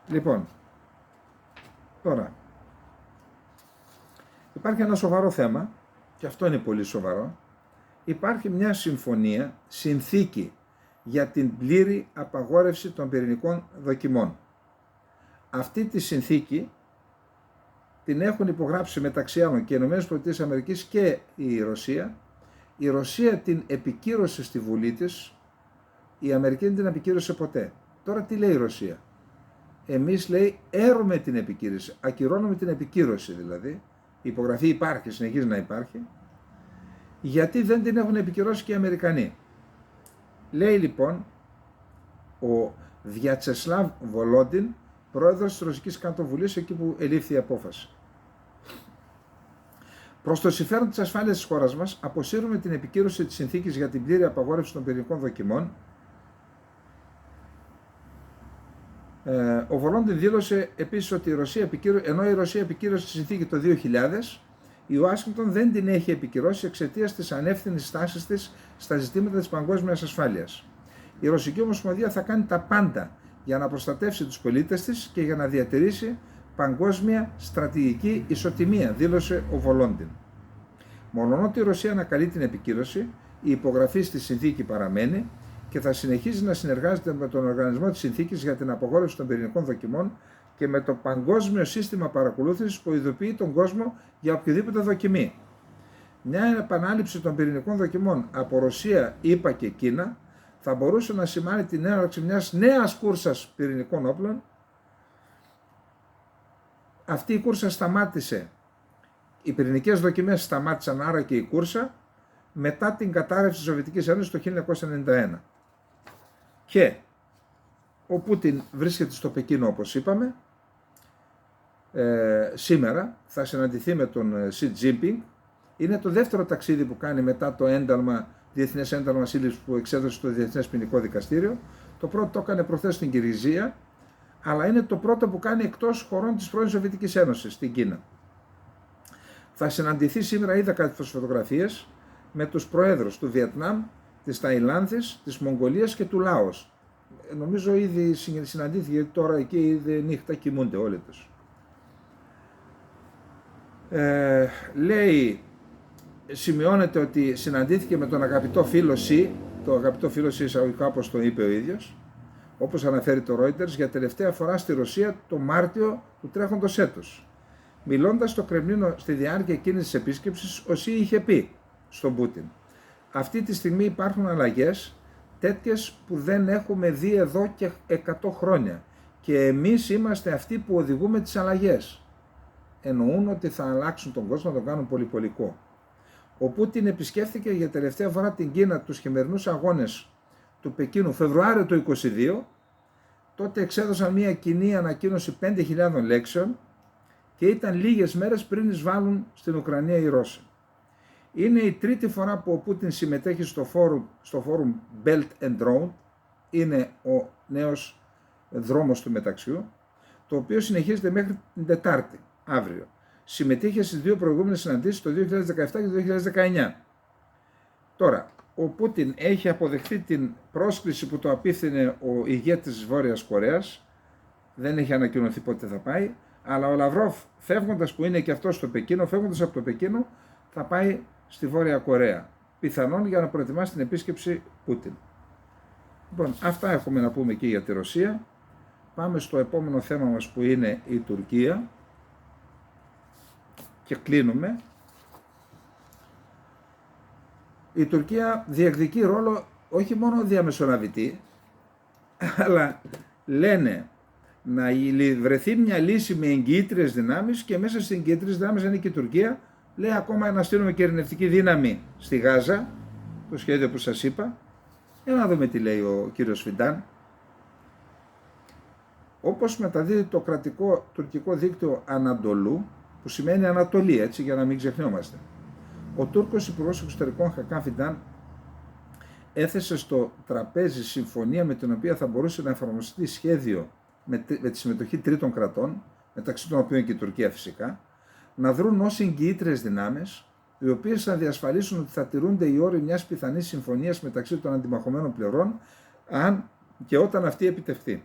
Λοιπόν, τώρα, υπάρχει ένα σοβαρό θέμα, και αυτό είναι πολύ σοβαρό. Υπάρχει μια συμφωνία, συνθήκη για την πλήρη απαγόρευση των πυρηνικών δοκιμών. Αυτή τη συνθήκη την έχουν υπογράψει μεταξύ άλλων και οι ΗΠΑ και η Ρωσία. Η Ρωσία την επικύρωσε στη Βουλή της, η Αμερική δεν την επικύρωσε ποτέ. Τώρα τι λέει η Ρωσία? Εμείς, λέει, έρουμε την επικύρωση, ακυρώνουμε την επικύρωση δηλαδή. Η υπογραφή υπάρχει, συνεχίζει να υπάρχει. Γιατί δεν την έχουν επικυρώσει και οι Αμερικανοί? Λέει λοιπόν ο Βιατσεσλάβ Βολόντιν, πρόεδρος της Ρωσικής Κάτω Βουλής, εκεί που ελήφθη η απόφαση. Προς το συμφέρον της ασφάλειας της χώρας μας, αποσύρουμε την επικύρωση της συνθήκης για την πλήρη απαγόρευση των πυρηνικών δοκιμών. Ο Βολόντιν δήλωσε επίσης ότι ενώ η Ρωσία επικύρωσε τη συνθήκη το 2000, η Ουάσιγκτον δεν την έχει επικυρώσει εξαιτίας της ανεύθυνης στάσης της στα ζητήματα της παγκόσμιας ασφάλειας. Η Ρωσική Ομοσπονδία θα κάνει τα πάντα για να προστατεύσει τους πολίτες της και για να διατηρήσει παγκόσμια στρατηγική ισοτιμία, δήλωσε ο Βολόντιν. Μολονότι η Ρωσία ανακαλεί την επικύρωση, η υπογραφή στη συνθήκη παραμένει και θα συνεχίζει να συνεργάζεται με τον Οργανισμό της Συνθήκης για την Απαγόρευση των Πυρηνικών Δοκιμών και με το Παγκόσμιο Σύστημα Παρακολούθησης που ειδοποιεί τον κόσμο για οποιοδήποτε δοκιμή. Μια επανάληψη των πυρηνικών δοκιμών από Ρωσία, ΗΠΑ και Κίνα θα μπορούσε να σημάνει την έναρξη μιας νέας κούρσας πυρηνικών όπλων. Αυτή η κούρσα σταμάτησε, οι πυρηνικές δοκιμές σταμάτησαν, άρα και η κούρσα, μετά την κατάρρευση της Σοβιετικής Ένωσης το 1991. Και ο Πούτιν βρίσκεται στο Πεκίνο, όπως είπαμε. Σήμερα θα συναντηθεί με τον Σι Τζίνπινγκ. Είναι το δεύτερο ταξίδι που κάνει μετά το Διεθνές Ένταλμα Σύλληψης που εξέδωσε το Διεθνές Ποινικό Δικαστήριο. Το πρώτο το έκανε προχθές στην Κυριζία, αλλά είναι το πρώτο που κάνει εκτός χωρών της πρώην Σοβιετικής Ένωσης, στην Κίνα. Θα συναντηθεί σήμερα, είδα κάτι τις φωτογραφίες, με τους προέδρους του Βιετνάμ, της Ταϊλάνδης, της Μογγολίας και του Λάος. Νομίζω ήδη συναντήθηκε, τώρα εκεί ήδη νύχτα κοιμούνται όλοι τους. Λέει, σημειώνεται ότι συναντήθηκε με τον αγαπητό φίλο Σι, το αγαπητό φίλο Σι εισαγωγικά όπως το είπε ο ίδιος, όπως αναφέρει το Reuters, για τελευταία φορά στη Ρωσία το Μάρτιο του τρέχοντος έτους. Μιλώντας στο Κρεμλίνο στη διάρκεια εκείνης της επίσκεψης, ο Σι είχε πει στον Πούτιν: αυτή τη στιγμή υπάρχουν αλλαγές τέτοιες που δεν έχουμε δει εδώ και 100 χρόνια και εμείς είμαστε αυτοί που οδηγούμε τις αλλαγές. Εννοούν ότι θα αλλάξουν τον κόσμο, να τον κάνουν πολυπολικό. Ο Πούτιν επισκέφθηκε για τελευταία φορά την Κίνα τους χειμερινούς αγώνες του Πεκίνου Φεβρουάριο του 2022. Τότε εξέδωσαν μια κοινή ανακοίνωση 5.000 λέξεων και ήταν λίγες μέρες πριν εισβάλλουν στην Ουκρανία οι Ρώσοι. Είναι η τρίτη φορά που ο Πούτιν συμμετέχει στο φόρουμ Belt and Road, είναι ο νέος δρόμος του μεταξιού, το οποίο συνεχίζεται μέχρι την Τετάρτη, αύριο. Συμμετείχε στις δύο προηγούμενες συναντήσεις το 2017 και το 2019. Τώρα, ο Πούτιν έχει αποδεχθεί την πρόσκληση που το απίφθινε ο ηγέτης της Βόρειας Κορέας, δεν έχει ανακοινωθεί πότε θα πάει, αλλά ο Λαυρόφ, φεύγοντας, που είναι και αυτό στο Πεκίνο, φεύγοντας από το Πεκίνο, θα πάει στη Βόρεια Κορέα, πιθανόν για να προετοιμάσει την επίσκεψη Πούτιν. Λοιπόν, αυτά έχουμε να πούμε και για τη Ρωσία. Πάμε στο επόμενο θέμα μας που είναι η Τουρκία και κλείνουμε. Η Τουρκία διεκδικεί ρόλο όχι μόνο διαμεσολαβητή, αλλά λένε να βρεθεί μια λύση με εγγυήτριες δυνάμεις, και μέσα στις εγγυήτριες δυνάμεις είναι και η Τουρκία. Λέει ακόμα να στείλουμε και ειρηνευτική δύναμη στη Γάζα, το σχέδιο που σας είπα. Για να δούμε τι λέει ο κύριος Φιντάν. Όπως μεταδίδει το κρατικό τουρκικό δίκτυο Ανατολού, που σημαίνει Ανατολή, έτσι, για να μην ξεχνιόμαστε, ο Τούρκος Υπουργός Εξωτερικών Χακάν Φιντάν έθεσε στο τραπέζι συμφωνία με την οποία θα μπορούσε να εφαρμοστεί σχέδιο με τη συμμετοχή τρίτων κρατών, μεταξύ των οποίων και η Τουρκία φυσικά, να δρουν ως εγγυήτριες δυνάμεις, οι οποίες θα διασφαλίσουν ότι θα τηρούνται οι όροι μιας πιθανής συμφωνίας μεταξύ των αντιμαχωμένων πλευρών, αν και όταν αυτή επιτευχθεί.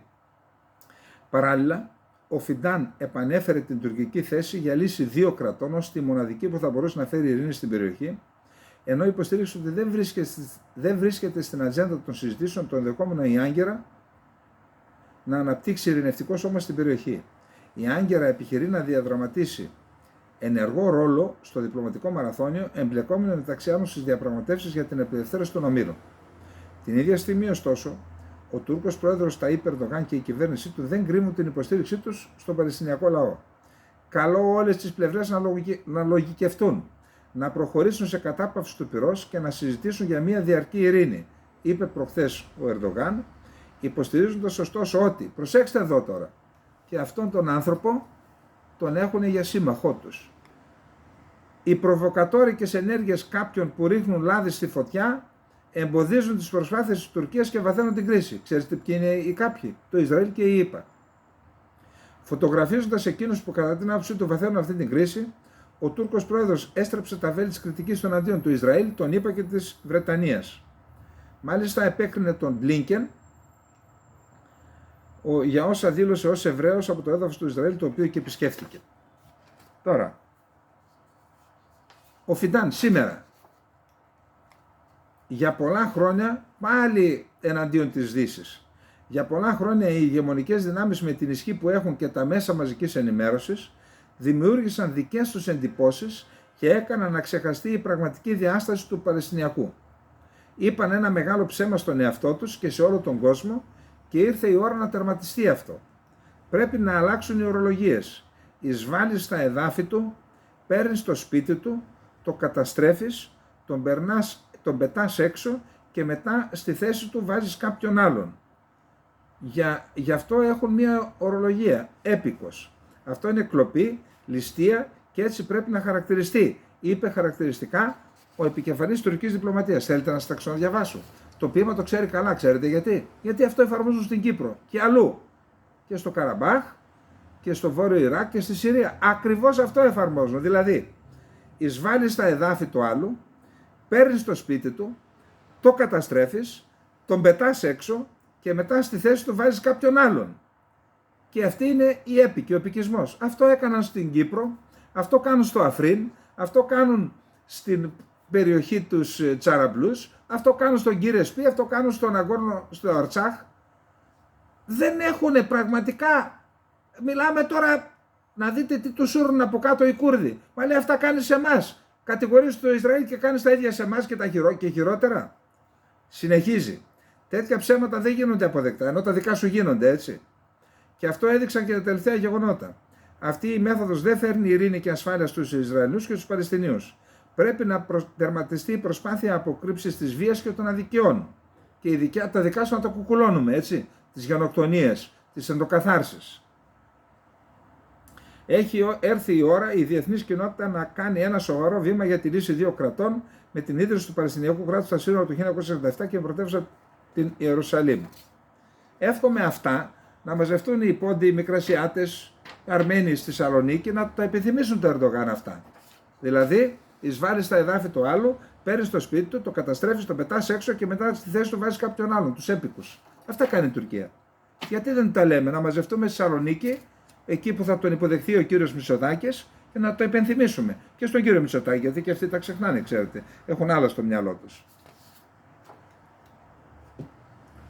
Παράλληλα, ο Φιντάν επανέφερε την τουρκική θέση για λύση δύο κρατών ως τη μοναδική που θα μπορούσε να φέρει ειρήνη στην περιοχή, ενώ υποστήριξε ότι δεν βρίσκεται στην ατζέντα των συζητήσεων το ενδεχόμενο η Άγκυρα να αναπτύξει ειρηνευτικό σώμα στην περιοχή. Η Άγκυρα επιχειρεί να διαδραματίσει ενεργό ρόλο στο διπλωματικό μαραθώνιο, εμπλεκόμενο μεταξύ άλλων στις διαπραγματεύσεις για την απελευθέρωση των ομήρων. Την ίδια στιγμή, ωστόσο, ο Τούρκος πρόεδρος Ταΐπ Ερντογάν και η κυβέρνησή του δεν κρύβουν την υποστήριξή τους στον Παλαιστινιακό λαό. Καλώ όλες τις πλευρές να λογικευτούν, να προχωρήσουν σε κατάπαυση του πυρός και να συζητήσουν για μια διαρκή ειρήνη, είπε προχθές ο Ερντογάν, υποστηρίζοντας ωστόσο ότι, προσέξτε εδώ τώρα, και αυτόν τον άνθρωπο τον έχουν για σύμμαχό τους. Οι προβοκατόρικες ενέργειες κάποιων που ρίχνουν λάδι στη φωτιά εμποδίζουν τις προσπάθειες της Τουρκίας και βαθαίνουν την κρίση. Ξέρετε ποιοι είναι οι κάποιοι? Το Ισραήλ και η ΗΠΑ. Φωτογραφίζοντας εκείνους που κατά την άποψή του βαθαίνουν αυτή την κρίση, ο Τούρκος πρόεδρος έστρεψε τα βέλη της κριτικής των αντίον του Ισραήλ, των ΗΠΑ και της Βρετανίας. Μάλιστα επέκρινε τον Μπλίνκεν για όσα δήλωσε ως Εβραίος από το έδαφος του Ισραήλ, το οποίο και επισκέφθηκε. Τώρα, ο Φιντάν σήμερα για πολλά χρόνια πάλι εναντίον της Δύσης. Για πολλά χρόνια οι ηγεμονικές δυνάμεις με την ισχύ που έχουν και τα μέσα μαζικής ενημέρωσης δημιούργησαν δικές τους εντυπώσεις και έκαναν να ξεχαστεί η πραγματική διάσταση του Παλαιστινιακού. Είπαν ένα μεγάλο ψέμα στον εαυτό τους και σε όλο τον κόσμο και ήρθε η ώρα να τερματιστεί αυτό. Πρέπει να αλλάξουν οι ορολογίες. Εισβάλλεις στα εδάφη του, παίρνεις το σπίτι του, το καταστρέφεις, τον πετάς έξω και μετά στη θέση του βάζεις κάποιον άλλον. Γι' αυτό έχουν μία ορολογία, έπικος. Αυτό είναι κλοπή, ληστεία και έτσι πρέπει να χαρακτηριστεί. Είπε χαρακτηριστικά ο επικεφαλής τουρκικής διπλωματίας. Θέλετε να σας τα ξαναδιαβάσω? Το ποίημα το ξέρει καλά, ξέρετε γιατί? Γιατί αυτό εφαρμόζουν στην Κύπρο και αλλού. Και στο Καραμπάχ και στο Βόρειο Ιράκ και στη Συρία. Ακριβώς αυτό εφαρμόζουν. Δηλαδή, εισβάλλεις στα εδάφη του άλλου, παίρνεις το σπίτι του, το καταστρέφεις, τον πετάς έξω και μετά στη θέση του βάζεις κάποιον άλλον. Και αυτή είναι η έπικη, ο επικισμός. Αυτό έκαναν στην Κύπρο, αυτό κάνουν στο Αφρίν, αυτό κάνουν στην περιοχή τους Τσαραμπλούς, αυτό κάνουν στον Κυρεσπή, αυτό κάνουν στον Αγκόρνο, στο Αρτσάχ. Δεν έχουν πραγματικά, μιλάμε τώρα να δείτε τι τους σούρουν από κάτω οι Κούρδοι. Μα λέει αυτά κάνεις σε εμάς. Κατηγορείς το Ισραήλ και κάνεις τα ίδια σε εμάς και χειρότερα. Συνεχίζει. Τέτοια ψέματα δεν γίνονται αποδεκτά, ενώ τα δικά σου γίνονται, έτσι. Και αυτό έδειξαν και τα τελευταία γεγονότα. Αυτή η μέθοδος δεν φέρνει ειρήνη και ασφάλεια στους Ισραηλούς και στους Παλαιστινίους. Πρέπει να τερματιστεί η προσπάθεια αποκρύψης της βίας και των αδικιών. Και τα δικά σου να τα κουκουλώνουμε, έτσι. Τις γενοκτονίες, τις ενδοκαθάρσεις. Έχει έρθει η ώρα η διεθνής κοινότητα να κάνει ένα σοβαρό βήμα για τη λύση δύο κρατών με την ίδρυση του Παλαιστινιακού κράτους στα σύνορα του 1947 και πρωτεύουσα την Ιερουσαλήμ. Εύχομαι αυτά να μαζευτούν οι πόντιοι, οι Μικρασιάτες, οι Αρμένοι στη Θεσσαλονίκη να τα επιθυμήσουν το Ερντογάν αυτά. Δηλαδή, εισβάλλεις στα εδάφη του άλλου, παίρνεις το σπίτι του, το καταστρέφεις, το πετάς έξω και μετά στη θέση του βάζεις κάποιον άλλον, τους έπικους. Αυτά κάνει η Τουρκία. Γιατί δεν τα λέμε, να μαζευτούμε στη Θεσσαλονίκη, εκεί που θα τον υποδεχθεί ο κύριος Μητσοτάκης, και να το υπενθυμίσουμε. Και στον κύριο Μητσοτάκη, γιατί και αυτοί τα ξεχνάνε, ξέρετε. Έχουν άλλα στο μυαλό τους.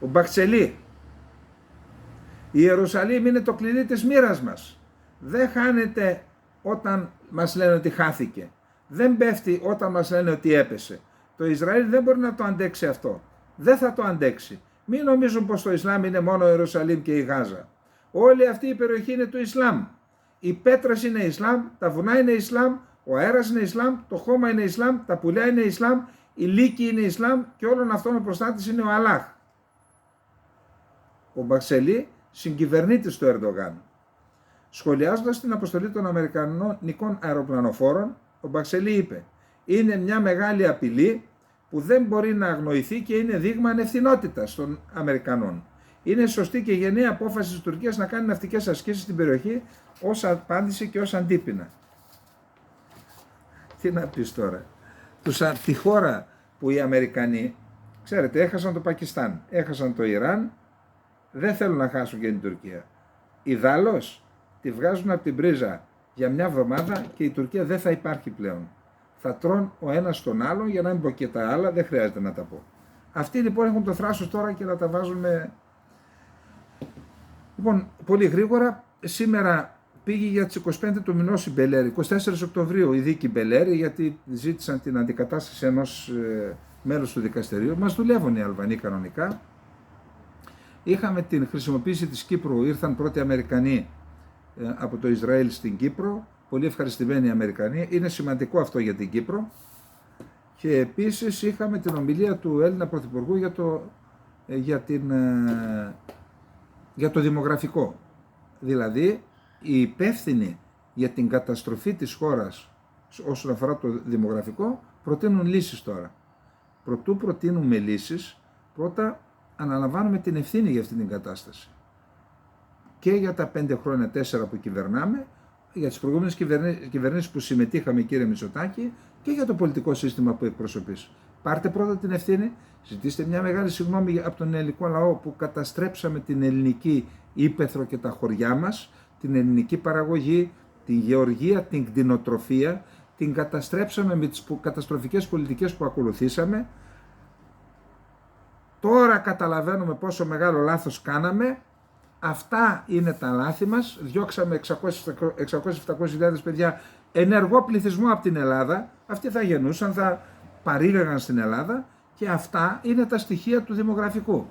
Ο Μπαχτσελή. Η Ιερουσαλήμ είναι το κλειδί της μοίρας μας. Δεν χάνεται όταν μας λένε ότι χάθηκε. Δεν πέφτει όταν μας λένε ότι έπεσε. Το Ισραήλ δεν μπορεί να το αντέξει αυτό. Δεν θα το αντέξει. Μην νομίζουν πως το Ισλάμ είναι μόνο η Ιερουσαλήμ και η Γάζα. Όλη αυτή η περιοχή είναι του Ισλάμ. Οι πέτρες είναι Ισλάμ, τα βουνά είναι Ισλάμ, ο αέρας είναι Ισλάμ, το χώμα είναι Ισλάμ, τα πουλιά είναι Ισλάμ, η λύκη είναι Ισλάμ και όλων αυτών ο προστάτης είναι ο Αλλάχ. Ο Μπαξελή, συγκυβερνήτης του Ερντογάν. Σχολιάζοντας την αποστολή των αμερικανικών αεροπλανοφόρων, ο Μπαξελή είπε: «Είναι μια μεγάλη απειλή που δεν μπορεί να αγνοηθεί και είναι δείγμα ανευθυνότητας των Αμερικανών. Είναι σωστή και γενναία απόφαση της Τουρκίας να κάνει ναυτικές ασκήσεις στην περιοχή ως απάντηση και ως αντίπεινα». Τι να πεις τώρα. Τη χώρα που οι Αμερικανοί, ξέρετε, έχασαν το Πακιστάν, έχασαν το Ιράν, δεν θέλουν να χάσουν και την Τουρκία. Ιδάλλως τη βγάζουν από την πρίζα για μια εβδομάδα και η Τουρκία δεν θα υπάρχει πλέον. Θα τρώνε ο ένας τον άλλον, για να μην πω και τα άλλα, δεν χρειάζεται να τα πω. Αυτοί λοιπόν έχουν το θράσος τώρα και να τα βάζουν με... Λοιπόν, πολύ γρήγορα, σήμερα πήγε για τις 25 του μηνός η Μπελέρη, 24 Οκτωβρίου η δίκη Μπελέρη, γιατί ζήτησαν την αντικατάσταση ενός μέλους του δικαστηρίου. Μας δουλεύουν οι Αλβανοί κανονικά. Είχαμε την χρησιμοποίηση της Κύπρου, ήρθαν πρώτοι Αμερικανοί από το Ισραήλ στην Κύπρο, πολύ ευχαριστημένοι Αμερικανοί, είναι σημαντικό αυτό για την Κύπρο. Και επίσης είχαμε την ομιλία του Έλληνα Πρωθυπουργού για το δημογραφικό. Δηλαδή, οι υπεύθυνοι για την καταστροφή της χώρας όσον αφορά το δημογραφικό προτείνουν λύσεις τώρα. Προτού προτείνουμε λύσεις, πρώτα αναλαμβάνουμε την ευθύνη για αυτή την κατάσταση. Και για τα 5 χρόνια, 4 που κυβερνάμε, για τις προηγούμενες κυβερνήσεις που συμμετείχαμε, κύριε Μητσοτάκη, και για το πολιτικό σύστημα που εκπροσωπείς. Πάρτε πρώτα την ευθύνη, ζητήστε μια μεγάλη συγγνώμη από τον ελληνικό λαό που καταστρέψαμε την ελληνική ύπαιθρο και τα χωριά μας, την ελληνική παραγωγή, την γεωργία, την κτηνοτροφία, την καταστρέψαμε με τις καταστροφικές πολιτικές που ακολουθήσαμε. Τώρα καταλαβαίνουμε πόσο μεγάλο λάθος κάναμε. Αυτά είναι τα λάθη μας. Διώξαμε 600-700.000 παιδιά ενεργό πληθυσμό από την Ελλάδα. Αυτοί θα γεννούσαν, θα παρήγαγαν στην Ελλάδα και αυτά είναι τα στοιχεία του δημογραφικού.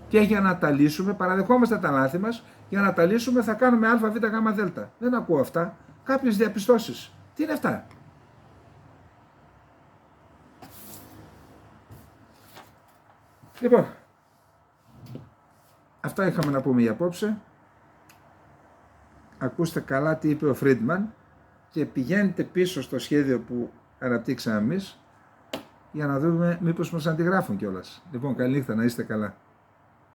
Και για να τα λύσουμε, παραδεχόμαστε τα λάθη μας, για να τα λύσουμε θα κάνουμε α, β, γ, δ. Δεν ακούω αυτά. Κάποιες διαπιστώσεις. Τι είναι αυτά? Λοιπόν, αυτά είχαμε να πούμε για απόψε. Ακούστε καλά τι είπε ο Φρίντμαν και πηγαίνετε πίσω στο σχέδιο που αναπτύξαμε εμείς για να δούμε μήπως μας αντιγράφουν κιόλας. Λοιπόν, καλή νύχτα, να είστε καλά.